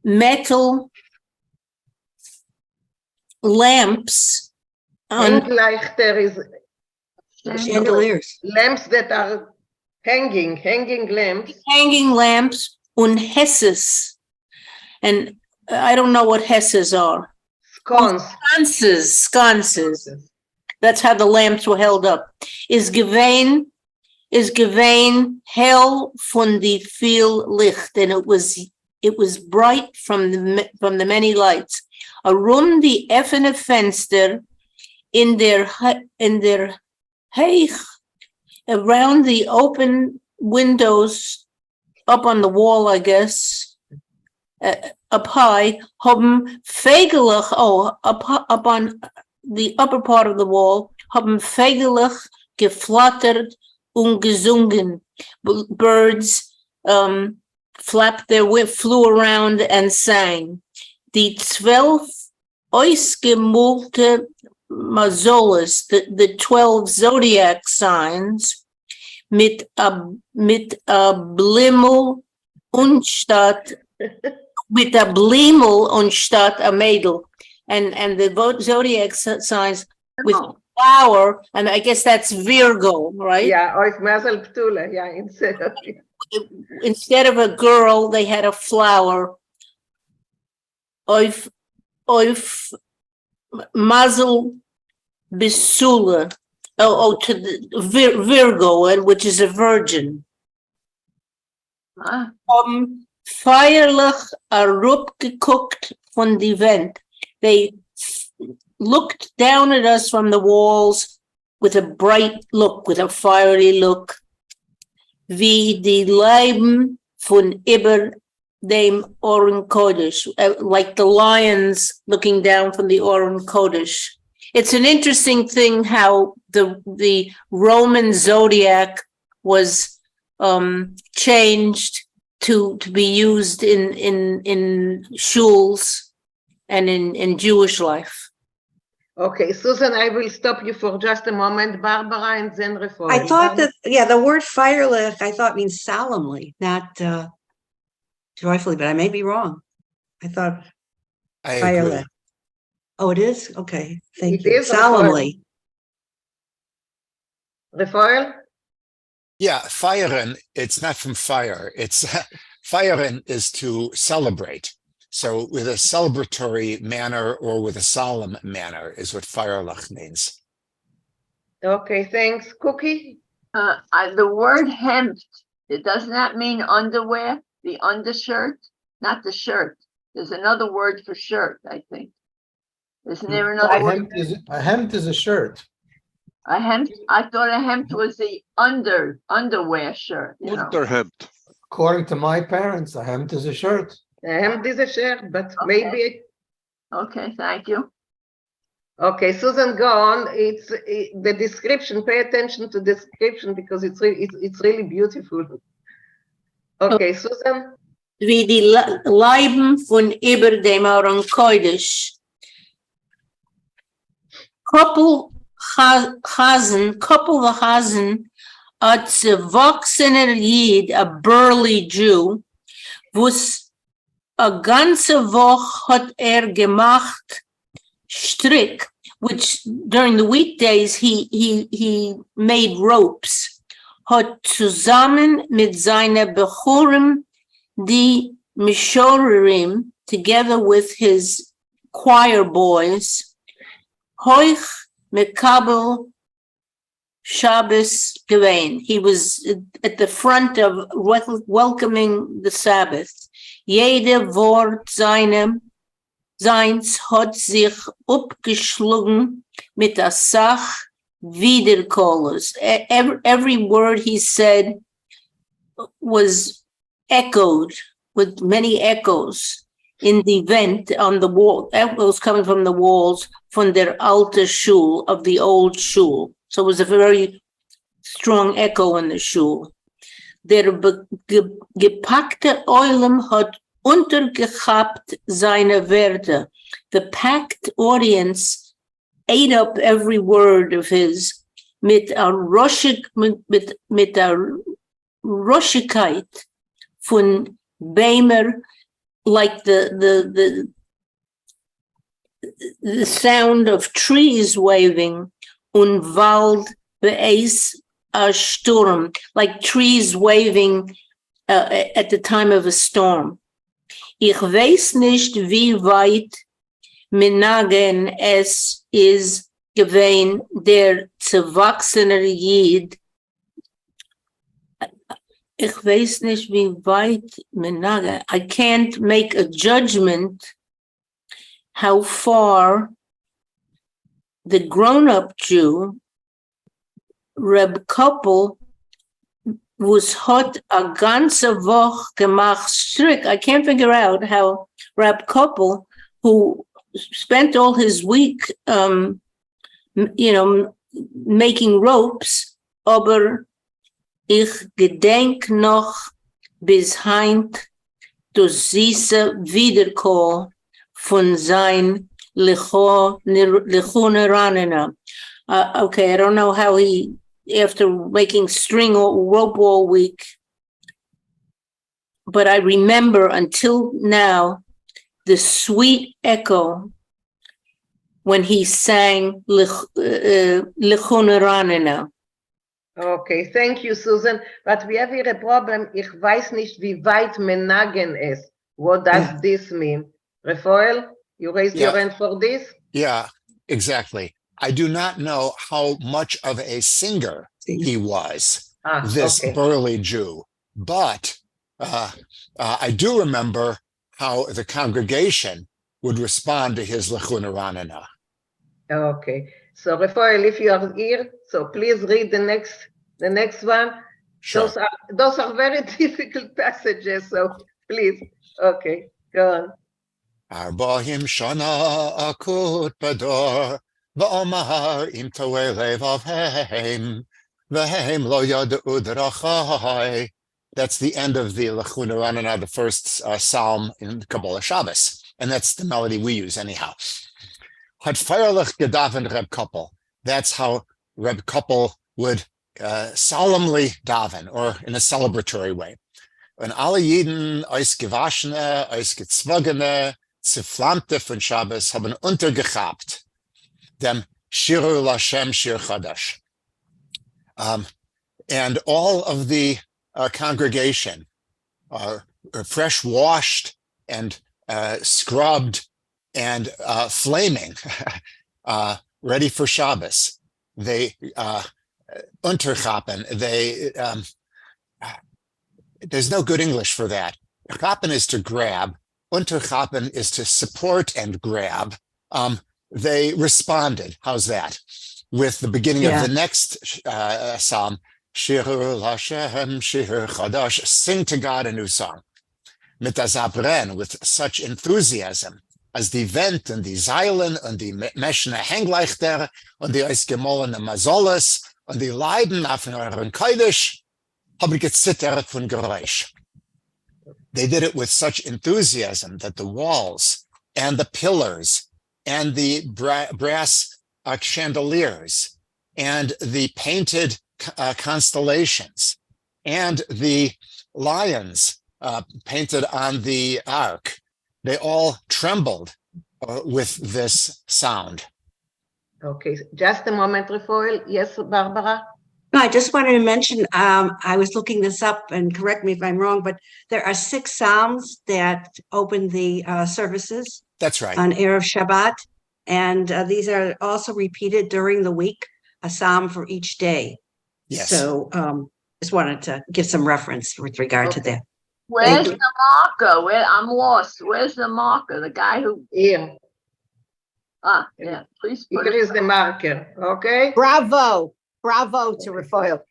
metal lamps. Hänglichter is Chandeliers. lamps that are hanging lamps. Hanging lamps und Hesses. And I don't know what Hesses are. Sconces. Sconces. That's how the lamps were held up. Is gewein hell von die viel Licht, and it was bright from the many lights. Around the offene Fenster in der Heich, around the open windows up on the wall, I guess, up high, haben fegelig, up on the upper part of the wall, haben fegelig geflattert und gesungen. Birds flapped flew around and sang. Die 12 ausgemulte Mazolas, the 12 zodiac signs, mit a Blimmel und statt a Mädel, and the zodiac signs with flower, and I guess that's Virgo, right? Yeah, or Mazel Ptula, yeah, instead of a girl, they had a flower. Oif Mazel Bisula, to the Virgo, which is a virgin. Feierlich herabgeguckt von die Wand. They looked down at us from the walls with a bright look, with a fiery look. Wie die Leiben von über dem Oren Kodesh, like the lions looking down from the Oren Kodesh. It's an interesting thing how the Roman zodiac was changed to be used in shuls and in Jewish life. Okay, Susan, I will stop you for just a moment. Barbara and then Refoil. I thought that, the word feierlich, I thought means solemnly, not joyfully, but I may be wrong. I thought I feierlich. agree. Oh, it is? Okay, thank It you. is Solemnly. Refoil? Yeah, feiern, it's not from fire. It's feiern is to celebrate. So with a celebratory manner or with a solemn manner is what feierlich means. Okay, thanks. Cookie? The word hempt, it does not mean underwear, the undershirt, not the shirt. There's another word for shirt, I think. Isn't there another word? A hemp is a shirt. A hemp? I thought a hemp was the underwear shirt. Unterhemd. According to my parents, a hemp is a shirt. A hemp is a shirt, but maybe. Okay, thank you. Okay, Susan, go on. It's the description. Pay attention to the description because it's really beautiful. Okay, Susan. Wie die Leiben von über dem Oren Kodesh. Couple the Hasen a zerwachsener Jid, a burly Jew, was a ganze Woche hat gemacht Strick, which during the weekdays he made ropes, hat zusammen mit seiner Bechurim die Mishorim, together with his choir boys, hoich mekabel Shabbos gewein. He was at the front of welcoming the Sabbath. Jede Wort seins hat sich upgeschlagen mit a Sach Wiederkollers. Every word he said was echoed with many echoes in the vent on the wall, echoes coming from the walls from der alte Shul, of the old Shul. So it was a very strong echo in the Shul. Der gepackte Eulam hat untergehabt seine Werte. The packed audience ate up every word of his mit a Roshigkeit von Beimer, like the sound of trees waving, und Wald beeis a Sturm, like trees waving at the time of a storm. Ich weiß nicht, wie weit Menagen es ist gewesen, der zerwachsene Jid. Ich weiß nicht, wie weit Menagen. I can't make a judgment how far the grown-up Jew, Reb Koppel, was hot a ganze Woche gemacht strick. I can't figure out how Reb Koppel, who spent all his week, making ropes, aber ich gedenk noch bis heint das süße Wiedercall von sein Lechoneranena. Okay, I don't know how he, after making string or rope all week, but I remember until now the sweet echo when he sang Lechoneranena. Okay, thank you, Susan. But we have here a problem. Ich weiß nicht, wie weit Menagen ist. What does this mean? Rafael, you raised your hand for this? Yeah, exactly. I do not know how much of a singer he was, this burly Jew, but I do remember how the congregation would respond to his Lechuna Ranana. Okay, so Rafael, if you are here, so please read the next one. Sure. Those are very difficult passages, so please. Okay, go on. Arba'im shana akut bador va'omar im toei levavheim v'heim lo yad'u drachai. That's the end of the Lechuna Ranana, the first psalm in Kabbalah Shabbos, and that's the melody we use anyhow. Hat feierlich gedaven Reb Koppel. That's how Reb Koppel would solemnly daven, or in a celebratory way. Und alle Jiden ausgewaschene, ausgezwungene, zerflammte von Shabbos haben untergehabt dem Shiru Lashem Shir Chadash. And all of the congregation are fresh washed and scrubbed and flaming, ready for Shabbos. They unterchappen, there's no good English for that. Chappen is to grab. Unterchappen is to support and grab. They responded. How's that? With the beginning of the next psalm, Shiru Lashem Shir Chadash, sing to God a new song. Mit azabren, with such enthusiasm, as the Vent and the Zeilen and the Meshne Hengleichter and the Eisgemollene Mazolas and the Leiden auf euren Kodesh, habe ich gezittert von Geräusch. They did it with such enthusiasm that the walls and the pillars and the brass chandeliers and the painted constellations and the lions painted on the ark, they all trembled with this sound. Okay, just a moment, Rafael. Yes, Barbara? No, I just wanted to mention, I was looking this up and correct me if I'm wrong, but there are 6 Psalms that open the services. That's right. On Erev Shabbat. And these are also repeated during the week, a Psalm for each day. Yes. So just wanted to give some reference with regard to that. Where's the marker? I'm lost. Where's the marker? The guy who. Here. Yeah. Please put Here is the marker. Okay. Bravo. Bravo to Rafael.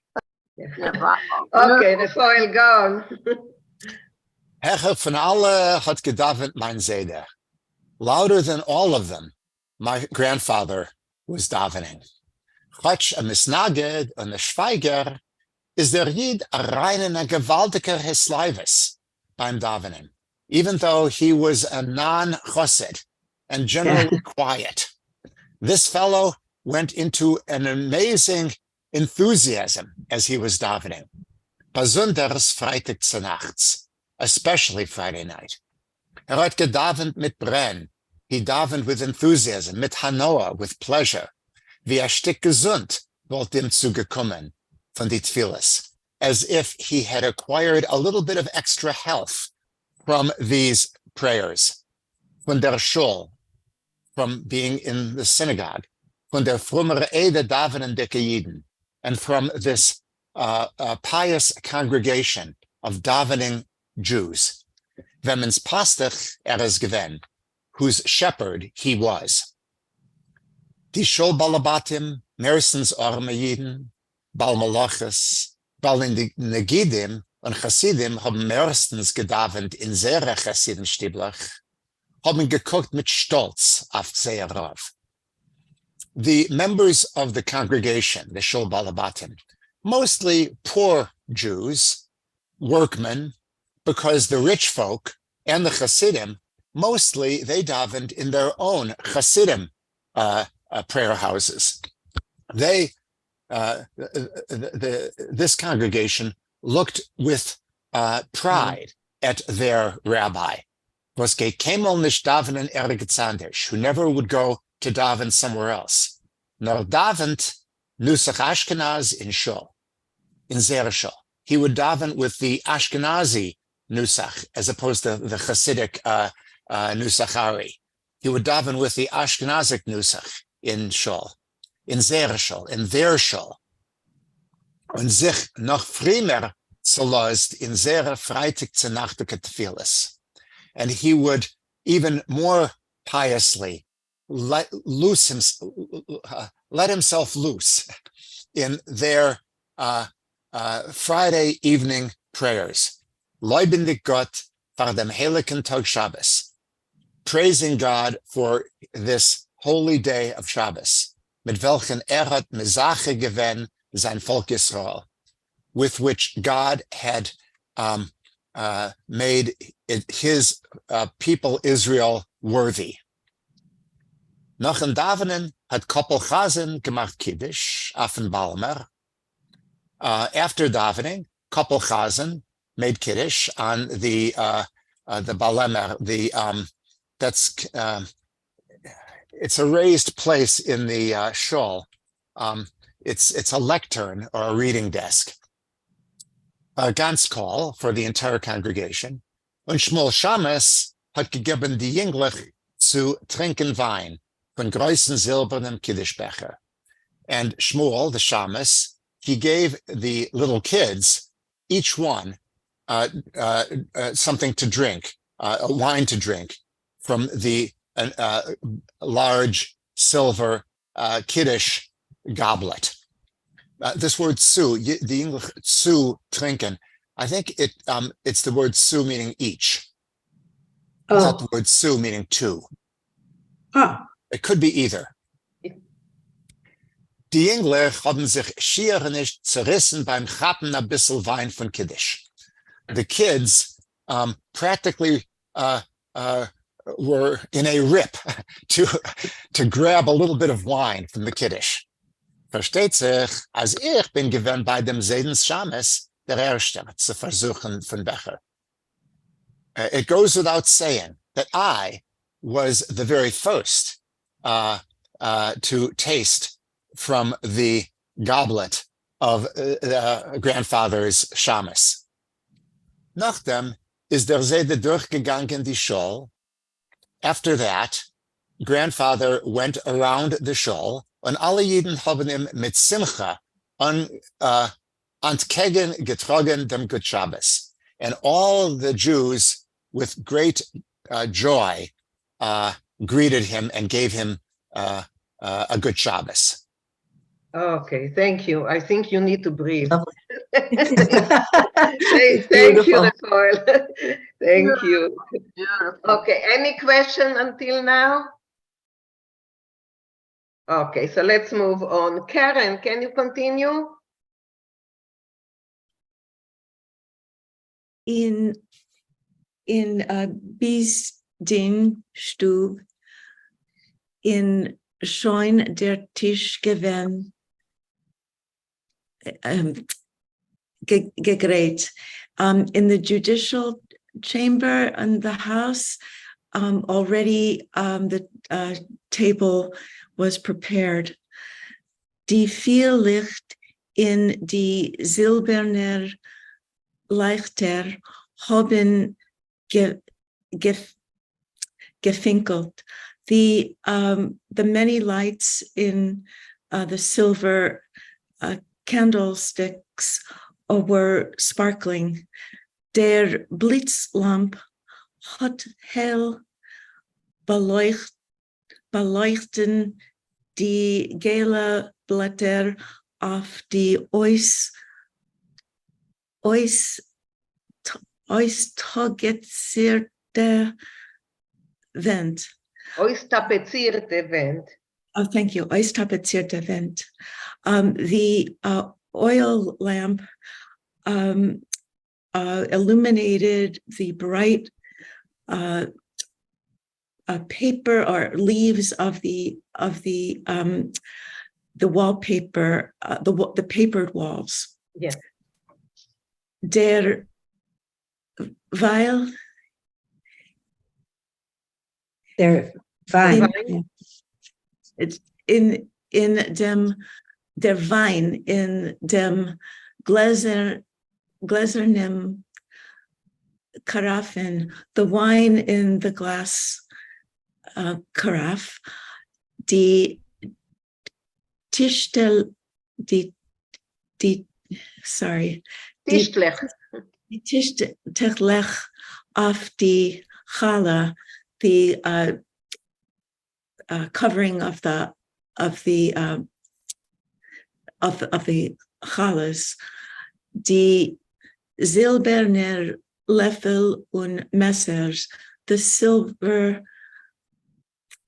Yeah, bravo. Okay, Rafael, go on. Herr von alle hat gedavent mein Zeder. Louder than all of them, my grandfather was davening. Chotsch a misnaged and a schweiger is der Yid a reinen a gewaltiger Hisleivis beim davening, even though he was a non-chosed and generally quiet. This fellow went into an amazing enthusiasm as he was davening. Besonders Freitag zu nachts, especially Friday night. Hat gedavent mit Brenn. He davened with enthusiasm, mit Hanoah, with pleasure. Wie Stück gesund wollte ihm zugekommen von die Tfilis, as if he had acquired a little bit of extra health from these prayers, von der Shul, from being in the synagogue, von der frumere Ede davenende Jiden, and from this pious congregation of davening Jews. Wemens Pastach is gewen, whose shepherd he was. Die Shul Balabatim, Mersens Arme Jiden, Bal Malachas, Bal Negidim und Chassidim haben meistens gedavent in sehr Chassidenstiblach, haben geguckt mit Stolz auf Zeerav. The members of the congregation, the Shul Balabatim, mostly poor Jews, workmen, because the rich folk and the Chassidim, mostly they davened in their own Chassidim prayer houses. They, this congregation looked with pride at their rabbi, who never would go to daven somewhere else. Nor davent Nusach Ashkenaz in Shul, in Zer Shul. He would daven with the Ashkenazi Nusach, as opposed to the Hasidic Nusachari. He would daven with the Ashkenazic Nusach in Shul, in Zer Shul, in their Shul. Und sich noch früher zerlost in Zer Freitag zu Nachteke Tfilis. And he would even more piously let himself loose in their Friday evening prayers. Leibindig Gott vor dem heiligen Tag Shabbos, praising God for this holy day of Shabbos, mit welchen hat Mesache gewen sein Volk Yisrael, with which God had made his people Israel worthy. Nach dem Davenen hat Koppel Chazen gemacht Kiddush, Afen Balmer. After davening, Koppel Chazen made Kiddush on the Balemer, it's a raised place in the shul. It's a lectern or a reading desk. A ganz call for the entire congregation. Und Shmuel Shames hat gegeben die Jünglich zu trinken Wein von größten silbernem Kiddushbecher. And Shmuel, the Shames, he gave the little kids, each one, something to drink, a wine to drink from the large silver Kiddush goblet. This word "su," the English "su" trinken, I think it's the word "su" meaning each. It's not the word "su" meaning two. It could be either. Die English haben sich schier nicht zerrissen beim Chappen a bissel Wein von Kiddush. The kids practically were in a rip to grab a little bit of wine from the Kiddush. Versteht sich, als ich bin gewesen bei dem Seidens Shames, der Erste zu versuchen von Becher. It goes without saying that I was the very first to taste from the goblet of grandfather's Shames. Nachdem is der Seide durchgegangen die Schol. After that, grandfather went around the Schol, und alle Jiden haben ihm mit Simcha entgegen getragen dem Gut Shabbos. And all the Jews, with great joy, greeted him and gave him a good Shabbos. Okay, thank you. I think you need to breathe. Lovely. Thank you, Nicole. Thank you. Beautiful. Okay, any question until now? Okay, so let's move on. Karen, can you continue? In bis den Stub in Scheun der Tisch gewen gegräht. In the judicial chamber and the house, already the table was prepared. Die viel Licht in die silberner Lichter haben gefinkelt. The many lights in the silver candlesticks were sparkling. Der Blitzlamp hat hell beleuchten die gelben Blätter auf die tapezierte Wand. Tapezierte Wand. Oh, thank you. Tapezierte Wand. The oil lamp illuminated the bright paper or leaves of the wallpaper, the papered walls. Yes. Der Weil. Der Wein. It's in dem der Wein in dem gläsernem Karaffen, the wine in the glass carafe, die Tischlech auf die Challah, the covering of the challahs, die silberner Löffel und Messers, the silver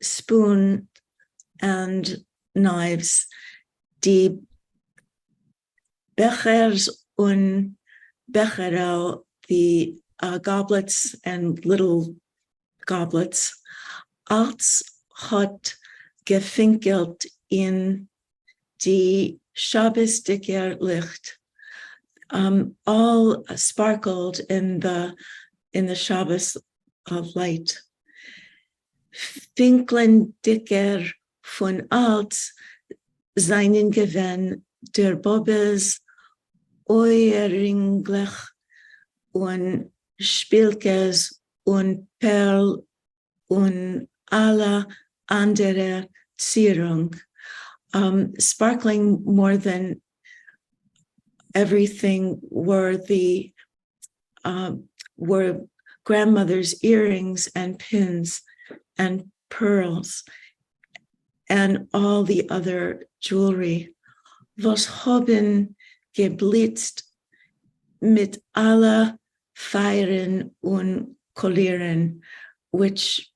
spoon and knives, die Bechers und Becherel, the goblets and little goblets, als hat gefinkelt in die Shabbosdicker Licht. All sparkled in the Shabbos of light. Vinklendicker von alt seinen Gewen der Bobbes Euringlich und Spielkes und Perl und alle andere Zierung, sparkling more than everything were grandmother's earrings and pins and pearls and all the other jewelry. Was haben geblitzt mit aller Feiern und Kollieren, which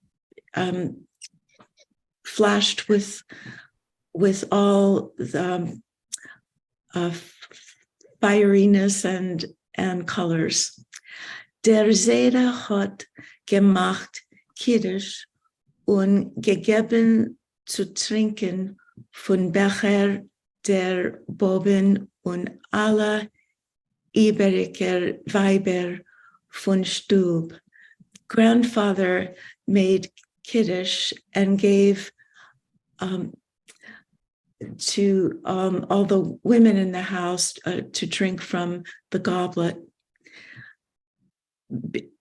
flashed with all the fieriness and colors. Der Seide hat gemacht Kiddush und gegeben zu trinken von Becher der Boben und aller übriger Weiber von Stub. Grandfather made Kiddush and gave to all the women in the house to drink from the goblet.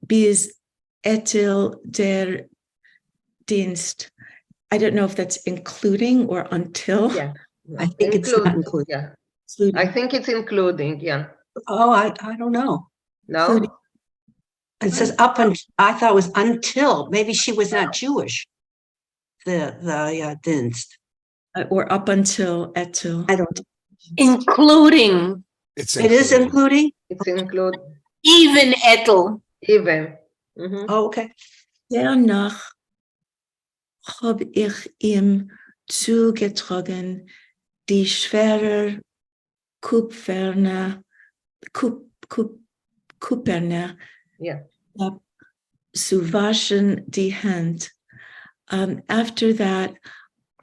Bis etil der Dienst. I don't know if that's including or until. Yeah. I think it's not included. Yeah. Including. I think it's including, yeah. Oh, I don't know. No? Including. It says up and I thought it was until. Maybe she was not Jewish. The Dinst. Or up until etil. I don't. Including, It's It is including. It's include even etel. even. Mhm. Oh, okay. Danach hab ich ihm zugetragen die schwere kupferne Yeah. zu waschen die Hand. After that,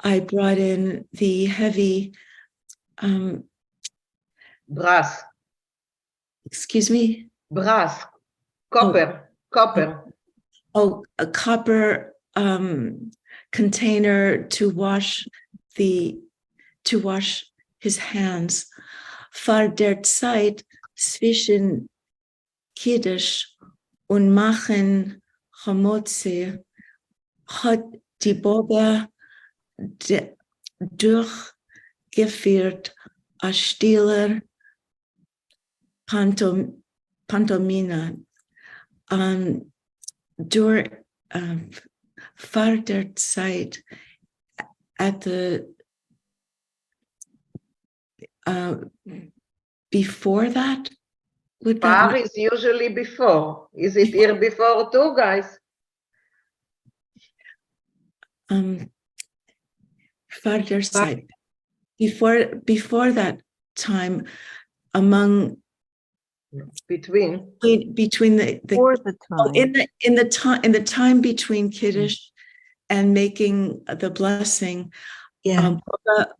I brought in the heavy, Brass. excuse me? Brass. Copper. Copper. Oh, a copper container to wash his hands. Vor der Zeit zwischen Kiddush und Machen Hamotze hat die Boga durchgeführt a stiller Pantomina. Durch vor der Zeit at the before that would Far that is usually before. Is it here before too, guys? further side before that time among between the Before the time. in the time between Kiddush and making the blessing. Yeah.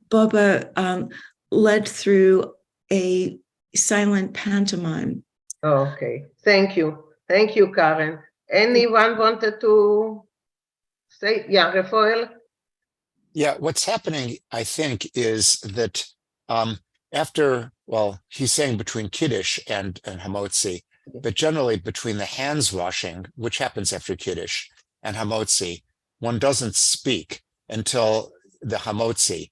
Baba led through a silent pantomime. Okay, thank you, Karen. Anyone wanted to say? Yeah, Rafael. Yeah, what's happening, I think, is that after, well, he's saying between Kiddush and Hamotzi, but generally between the hands washing, which happens after Kiddush, and Hamotzi, one doesn't speak until the Hamotzi.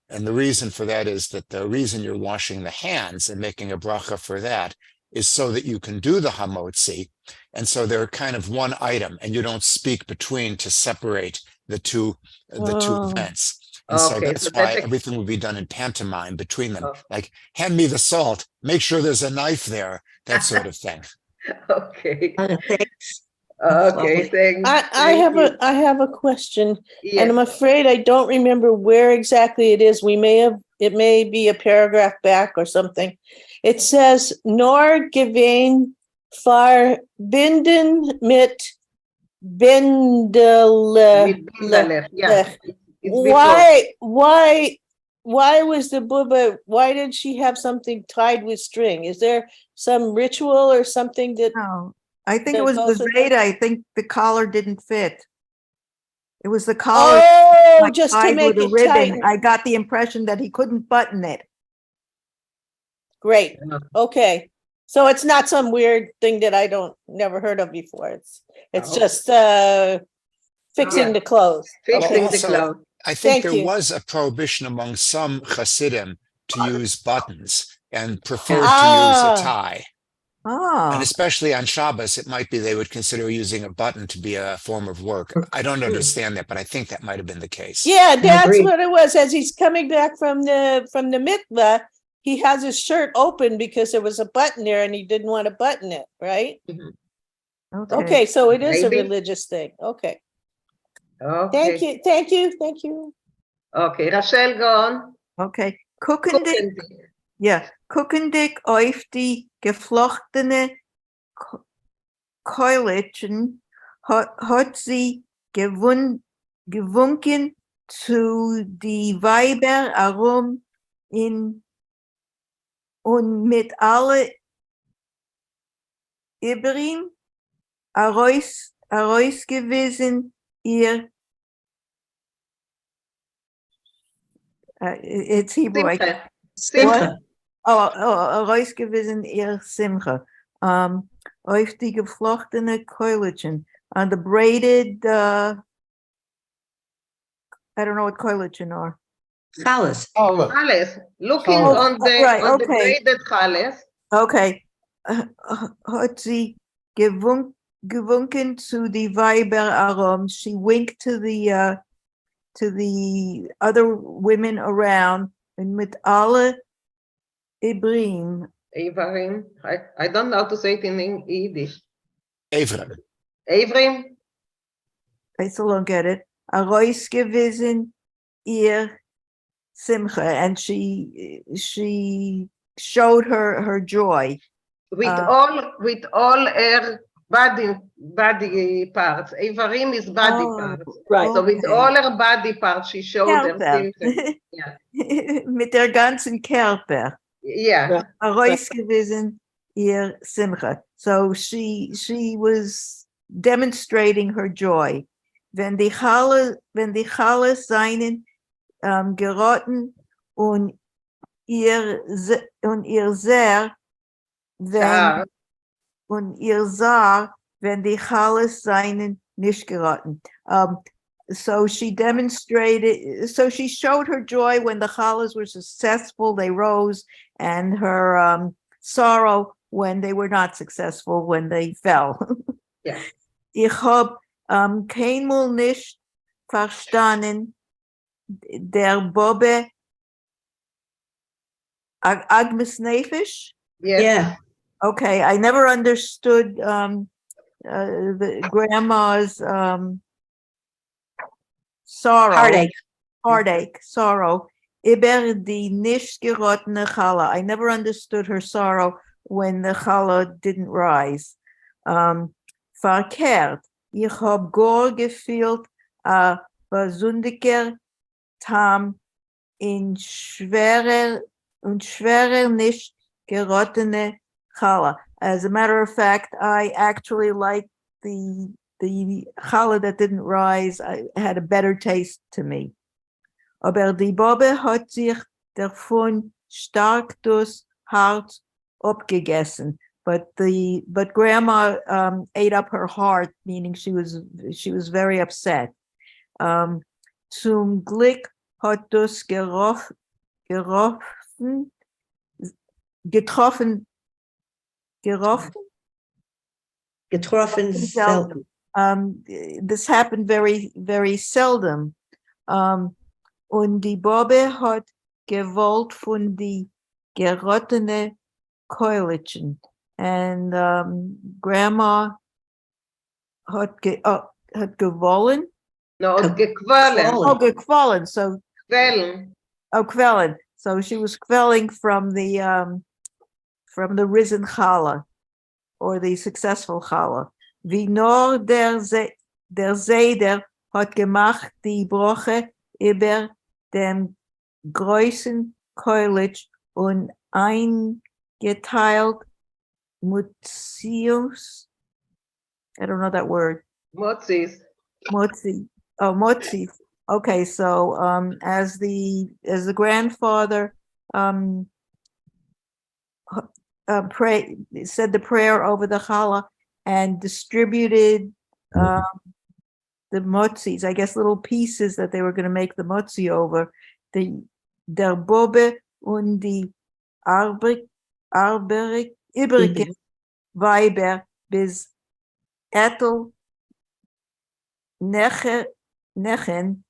And the reason for that is that the reason you're washing the hands and making a bracha for that is so that you can do the Hamotzi. And so they're kind of one item, and you don't speak between to separate the two events. And so that's why everything will be done in pantomime between them. Like, hand me the salt, make sure there's a knife there, that sort of thing. Okay. Thanks. Okay, thanks. I have a question, Yes. and I'm afraid I don't remember where exactly it is. It may be a paragraph back or something. It says, nor gewein verbinden mit Bindele. Yeah. Why was the Bubba, why did she have something tied with string? Is there some ritual or something that? No, I think it was the Zeta. I think the collar didn't fit. It was the collar. Oh, just to tied make with a it ribbon. tight. I got the impression that he couldn't button it. Great. Okay. So it's not some weird thing that I never heard of before. It's just fixing the clothes. Fixing the clothes. I think Thank there you. was a prohibition among some Hasidim to use buttons and preferred to use a tie. And especially on Shabbos, it might be they would consider using a button to be a form of work. I don't understand that, but I think that might have been the case. Yeah, that's what it was. As he's coming back from the mikveh, he has his shirt open because there was a button there and he didn't want to button it, right? Okay, so it is a religious thing. Okay. Okay. Thank you. Okay, Rachel, go on. Okay. Kuchendick auf die geflochtene Keulchen hat sie gewunken zu die Weiber herum und mit alle übrigen herausgewiesen ihr it's Hebrew. Simcha. What? Oh, herausgewiesen ihr Simcha. Auf die geflochtene Keuletchen. On the braided, I don't know what Keuletchen are. Chales. Chales. Looking Chales. on the Right, on the okay. braided chales. Okay. Hat sie gewunken zu die Weiber herum. She winked to the other women around and mit alle Ibrim. Evarim. I don't know how to say it in Yiddish. Evrim. Evrim. I still don't get it. Herausgewiesen ihr Simcha, and she showed her joy. With all her body parts. Evarim is body parts. Right. So with all her body parts, she showed her Körper. Simcha. Yeah. Mit der ganzen Körper. Yeah. Herausgewiesen ihr Simcha. So she was demonstrating her joy. Wenn die Chale seinen geraten und ihr Saar, wenn die Chale seinen nicht geraten. So she demonstrated, so she showed her joy when the challahs were successful, they rose, and her sorrow when they were not successful, when they fell. Yeah. Ich hab keinmal nicht verstanden der Bobbe Agnes Nefesh. Yes. Yeah. Okay, I never understood the grandma's sorrow. Heartache, sorrow. Über die nicht gerottene Challah. I never understood her sorrow when the Challah didn't rise. Verkehrt. Ich hab gar gefühlt a besonderer Tam in schwerer nicht gerottene Challah. As a matter of fact, I actually like the challah that didn't rise. I had a better taste to me. Aber die Bobbe hat sich davon stark durchs Hart abgegessen. But grandma ate up her heart, meaning she was very upset. Zum Glück hat das getroffen seldom. This happened very, very seldom. Und die Bobbe hat gewollt von die gerottene Keuletchen. And grandma hat gewollen. No, gekwellen. Oh, gekwellen. So Kwellen. Oh, kwellen. So she was quelling from the risen challah, or the successful challah. Wie nur der Seder hat gemacht die Broche über dem größten Keulitsch und eingeteilt Mutzius. I don't know that word. Motzis. Motzi. Oh, motzis. Okay, so as the grandfather said the prayer over the challah and distributed the motzis, I guess little pieces that they were going to make the motzi over, der Bobbe und die übrige Weiber bis Ethel Nechen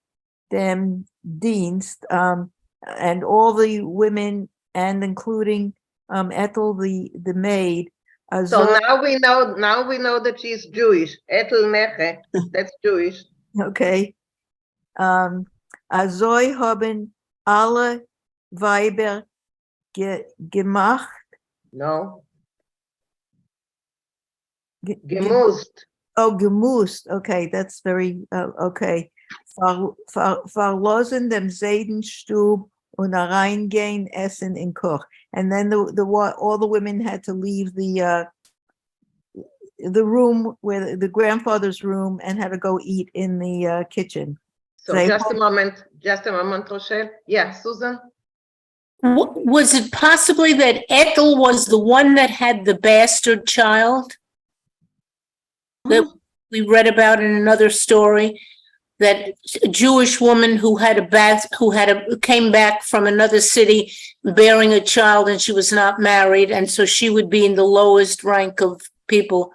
dem Dienst, and all the women, and including Ethel the maid. So now we know that she's Jewish. Ethel Neche, that's Jewish. Okay. Azoi haben alle Weiber gemacht. No. Gemusst. Oh, gemust. Okay, that's very, okay. Verlosen dem Seidenstub und reingehen essen in Koch. And then all the women had to leave the room where the grandfather's room and had to go eat in the kitchen. So just a moment, Rochelle. Yeah, Susan? Was it possibly that Ethel was the one that had the bastard child that we read about in another story? That a Jewish woman who came back from another city bearing a child, and she was not married, and so she would be in the lowest rank of people.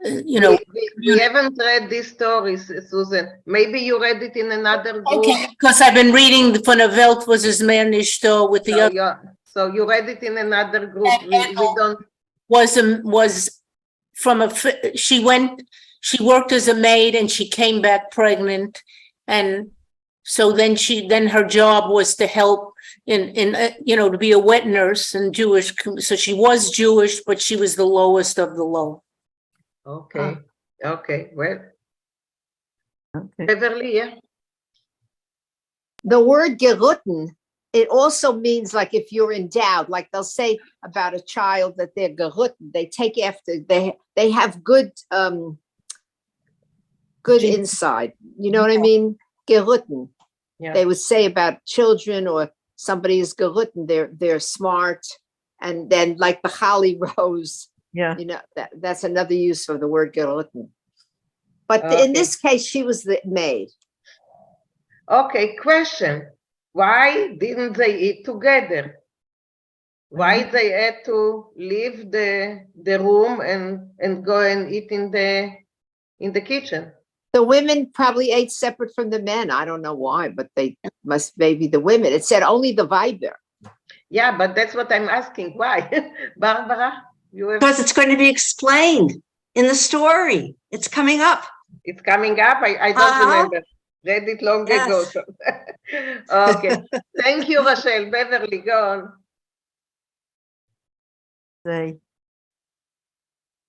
We haven't read these stories, Susan. Maybe you read it in another group. Okay, because I've been reading Von der Welt was his man nicht da with the other. So you read it in another group. We don't. Was from she worked as a maid and she came back pregnant, and so then her job was to help in to be a wet nurse and Jewish. So she was Jewish, but she was the lowest of the low. Okay. Okay. Well. Okay. Beverly, yeah. The word gerutten, it also means like if you're endowed, like they'll say about a child that they're gerutten, they take after, they have good inside. You know what I mean? Gerutten. Yeah. They would say about children or somebody is gerutten, they're smart. And then like the Holly Rose. Yeah. That's another use for the word gerutten. But in this case, she was the maid. Okay, question. Why didn't they eat together? Why they had to leave the room and go and eat in the kitchen? The women probably ate separate from the men. I don't know why, but they must, maybe the women. It said only the Weiber. Yeah, but that's what I'm asking. Why? Barbara? Because it's going to be explained in the story. It's coming up. It's coming up? I don't remember. Read it long ago. So. Okay. Thank you, Rochelle. Beverly, go on.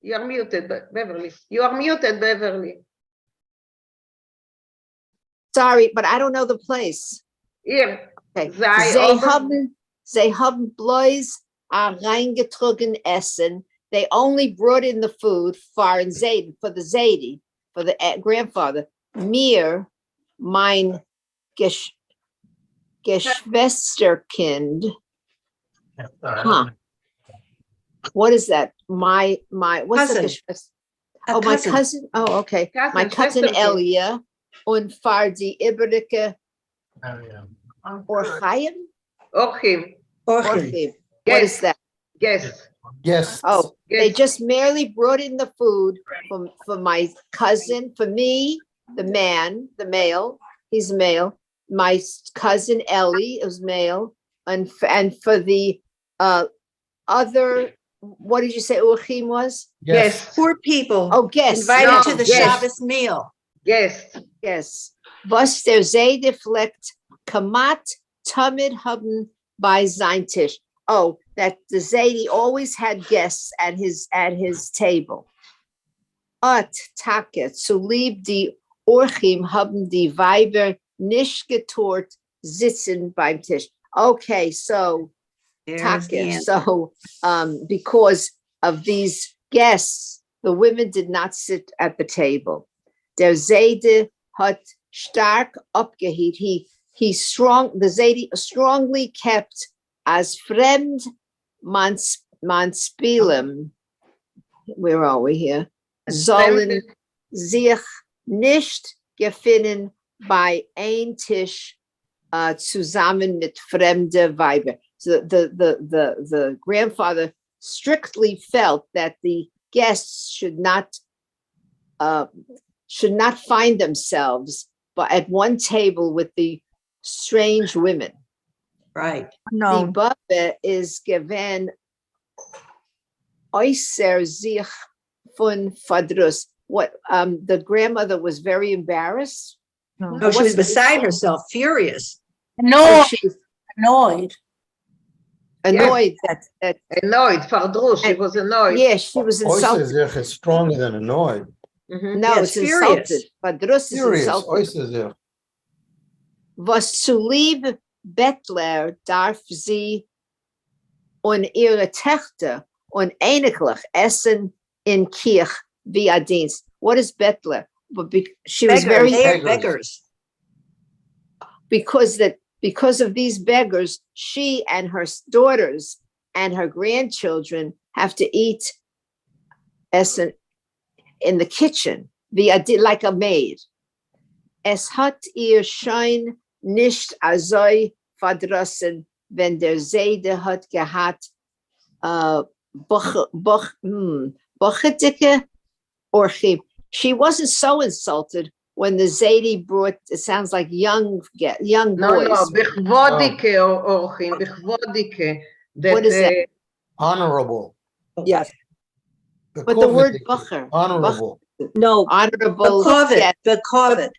You are muted, Beverly. You are muted, Beverly. Sorry, but I don't know the place. Here. Okay. They haben bloß reingetrogen essen. They only brought in the food for the Zaidi, for the grandfather. Mir, mein Geschwisterkind. Huh. What is that? My what's cousin. My cousin. Oh, okay. My cousin Elia und für die übrige Orchaim. Orchim. What is that? Yes. Oh, they just merely brought in the food for my cousin, for me, the male, he's male. My cousin Ellie is male, and for the other, what did you say Urchim was? Yes. Poor people. Oh, guests. Invited to the Shabbos meal. Yes. Was der Seide fleckt kamat tamid haben bei sein Tisch. Oh, that the Zaidi always had guests at his table. At Take, zu lieb die Orchim haben die Weiber nicht getort sitzen beim Tisch. Okay, so Take, so because of these guests, the women did not sit at the table. Der Zaidi hat stark abgehielt. The Zaidi strongly kept as fremd man spielen. Where are we here? Sollen sich nicht gefinnen bei ein Tisch zusammen mit fremde Weiber. So the grandfather strictly felt that the guests should not find themselves at one table with the strange women. Right. No. The Bubbe is given äußer sich von Verdruss. What the grandmother was very embarrassed. No, she was beside herself, furious. No, she's annoyed. Annoyed that Annoyed, Fardrush, she was annoyed. yeah, she was insulted. Oisezich is stronger than annoyed. No, Yes, it's insulted. furious. Fadrus is Furious, insulted. Oisezich. Was zu lieb Bettler darf sie und ihre Töchter uneiniglich essen in Kirch via Dienst. What is Bettler? But she was very Beggars. because of these beggars, she and her daughters and her grandchildren have to eat essen in the kitchen via like a maid. Es hat ihr Schein nicht azoi verdrossen, wenn der Seide hat gehabt, Bochedike Orchim. She wasn't so insulted when the Zaidi brought, it sounds like young boys. No, Bichvodike Orchim, Bichvodike. What is that? Honorable. Yes. But the word Bocher. Honorable. No, Honorable. the covet.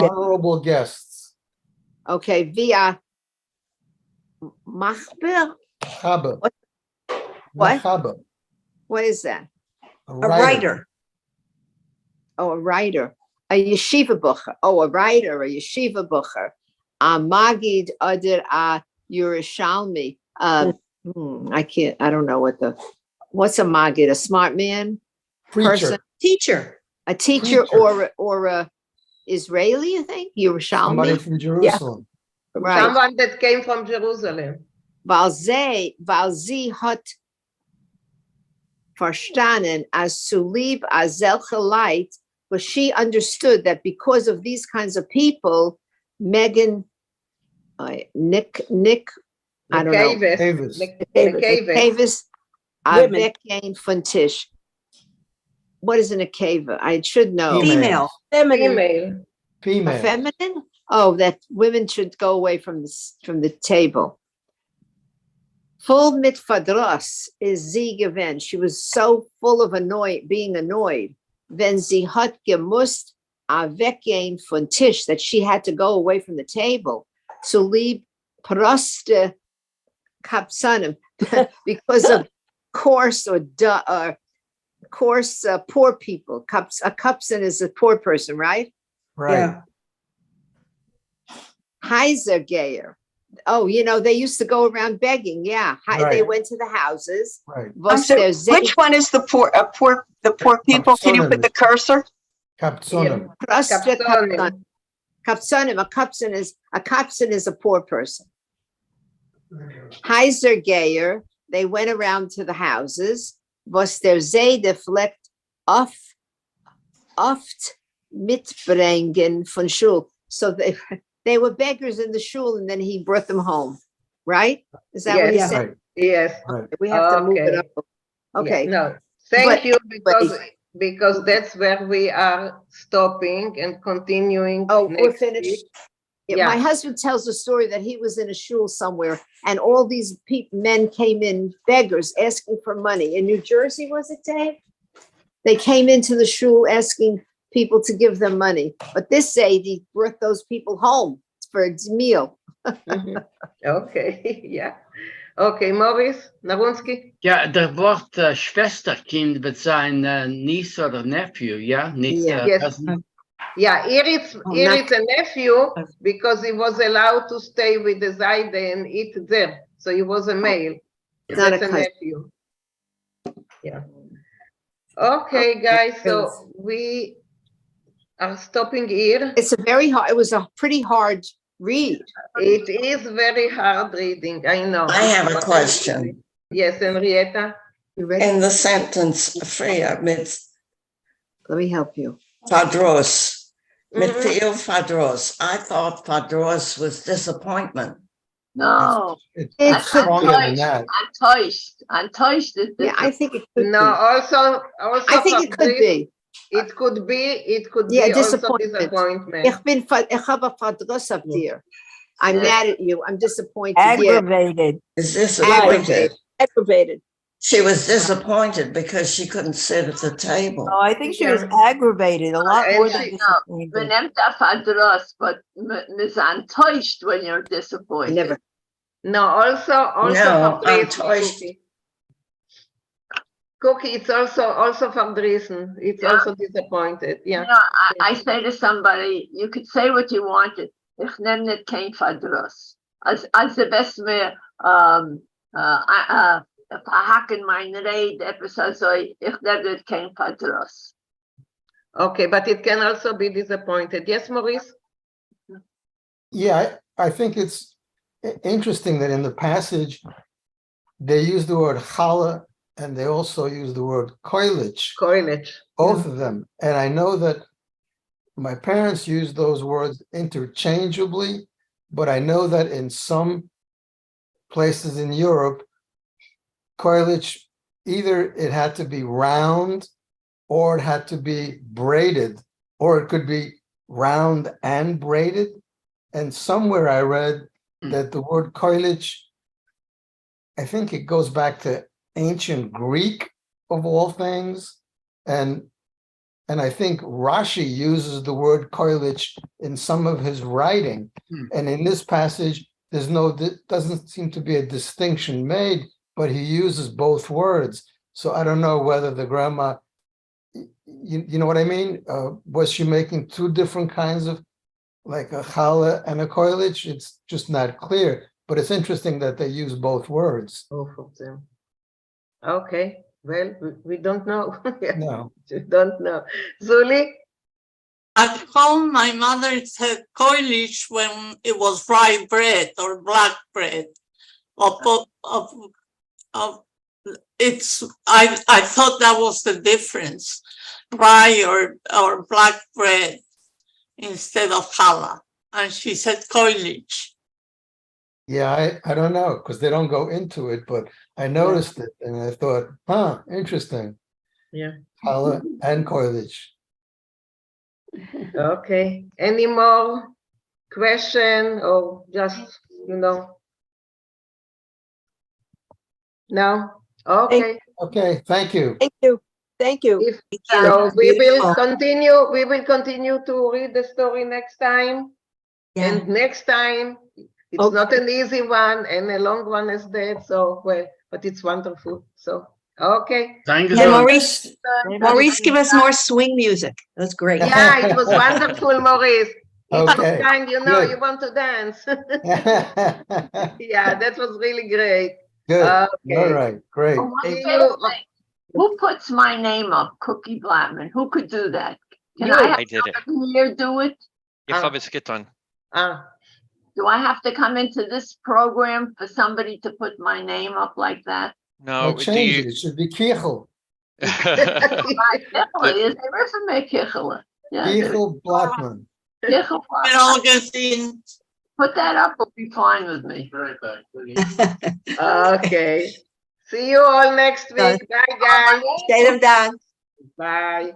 Honorable guests. Okay, via Machber. Chaber. What? Chaber. What is that? A writer. Oh, a writer. A yeshiva bucher. Oh, a writer, a yeshiva bucher. A magid oder a Yerushalmi. I don't know what's a magid? A smart man? Preacher. Person? Teacher. A teacher or a Israeli, you think? Yerushalmi? Somebody from Jerusalem. Yeah. Right. Someone that came from Jerusalem. Weil sie hat verstanden as zu lieb as solche Leid, but she understood that because of these kinds of people, Megan, Nick, I don't know. Davis. Davis, weggehen von Tisch. What is an akeva? I should know. Female. Female. A feminine? Oh, that women should go away from the table. Full mit Verdruss is sie gewesen. She was so full of being annoyed. Wenn sie hat gemusst weggehen von Tisch, that she had to go away from the table. So lieb proste kapsanim, because of coarse poor people. A kapsan is a poor person, right? Right. Yeah. Heisergeyer. Oh, they used to go around begging. Yeah, they Right. went to the houses. Right. Which one is the poor people? Can you put the cursor? Kapsonim. Kapsonim. A kapsan is a poor person. Heisergeyer. They went around to the houses. Was der Seide fleckt oft mitbringen von Schul. So they were beggars in the shul, and then he brought them home, right? Is that what he said? Right. Yes. Right. We have to move it up. Okay. Yeah, no, thank you, because that's where we are stopping and continuing. Oh, we're next finished. week. Yeah, my husband tells a story that he was in a shul somewhere, and all these men came in, beggars, asking for money. In New Jersey, was it, Dave? They came into the shul asking people to give them money. But this Zaidi brought those people home for a meal. Okay, yeah. Okay, Maurice Narunski. Ja, der Wort Schwesterkind wird sein niece oder nephew, ja? Nicht Yes. cousin. Yeah, here it's a nephew because he was allowed to stay with the Zaide and eat there. So he was a male. Not That's a a cousin. nephew. Yeah. Okay, guys, so we are stopping here. It was a pretty hard read. It is very hard reading, I know. I have a question. Yes, Henrietta? You ready? In the sentence, Freya, mit Let me help you. Fadros, mit viel Fadros. I thought Fadros was disappointment. No. It's stronger than that. Enttäuscht is Yeah, I think it could No, be. also I think it could be. It could be Yeah, also disappointment. disappointment. Ich habe Verdruss auf dir. I'm mad at you. I'm disappointed. Aggravated. Is disappointed. Aggravated. She was disappointed because she couldn't sit at the table. No, I think she was aggravated a lot more than disappointed. Man nimmt auf Adress, but man is enttäuscht when you're disappointed. Never. No, also No, from I'm Dresden, toast. Cookie, it's also from Dresden. It's Yeah. also disappointed. Yeah. You know, I say to somebody, you could say what you wanted. Ich nehm nicht kein Verdruss. Als the best mehr, verhaken mein Red, etwas so, ich nehm nicht kein Verdruss. Okay, but it can also be disappointed. Yes, Maurice? Yeah, I think it's interesting that in the passage, they use the word challah and they also use the word koilich. Koilich. Both of them. And I know that my parents use those words interchangeably, but I know that in some places in Europe, koilich, either it had to be round or it had to be braided, or it could be round and braided. And somewhere I read that the word koilich, I think it goes back to ancient Greek of all things. And I think Rashi uses the word koilich in some of his writing. And in this passage, doesn't seem to be a distinction made, but he uses both words. So I don't know whether the grandma, you know what I mean? Was she making two different kinds of, like a challah and a koilich? It's just not clear, but it's interesting that they use both words. Both of them. Okay, well, we don't know. No. We don't know. Zuli? At home, my mother said coilish when it was rye bread or black bread. I thought that was the difference, rye or black bread instead of challah. And she said coilish. Yeah, I don't know, because they don't go into it, but I noticed it and I thought, interesting. Yeah. Challah and koilich. Okay, any more question or just, No? Okay. Okay, thank you. Thank you. Thank you. So we will continue to read the story next time. Yeah. And next time, it's not an easy one and a long one as that. So, well, but it's wonderful. So, okay. Thank you. And Maurice, give us more swing music. That's great. Yeah, it was wonderful, Maurice. Each Okay, time, you good. want to dance. Yeah, that was really great. Good. Okay. All right, great. Oh, one See favorite you. thing. Who puts my name up? Cookie Blattman. Who could do that? Can You. I have I did it. somebody here do it? Ich habe es getan. Do I have to come into this program for somebody to put my name up like that? No, Well, change it. It should be Kichel. Is there for me, Kichel? Kichel Blattman. Augustine. Put that up, will be fine with me. Okay. See you all next week. Bye, guys. Stay them down. Bye.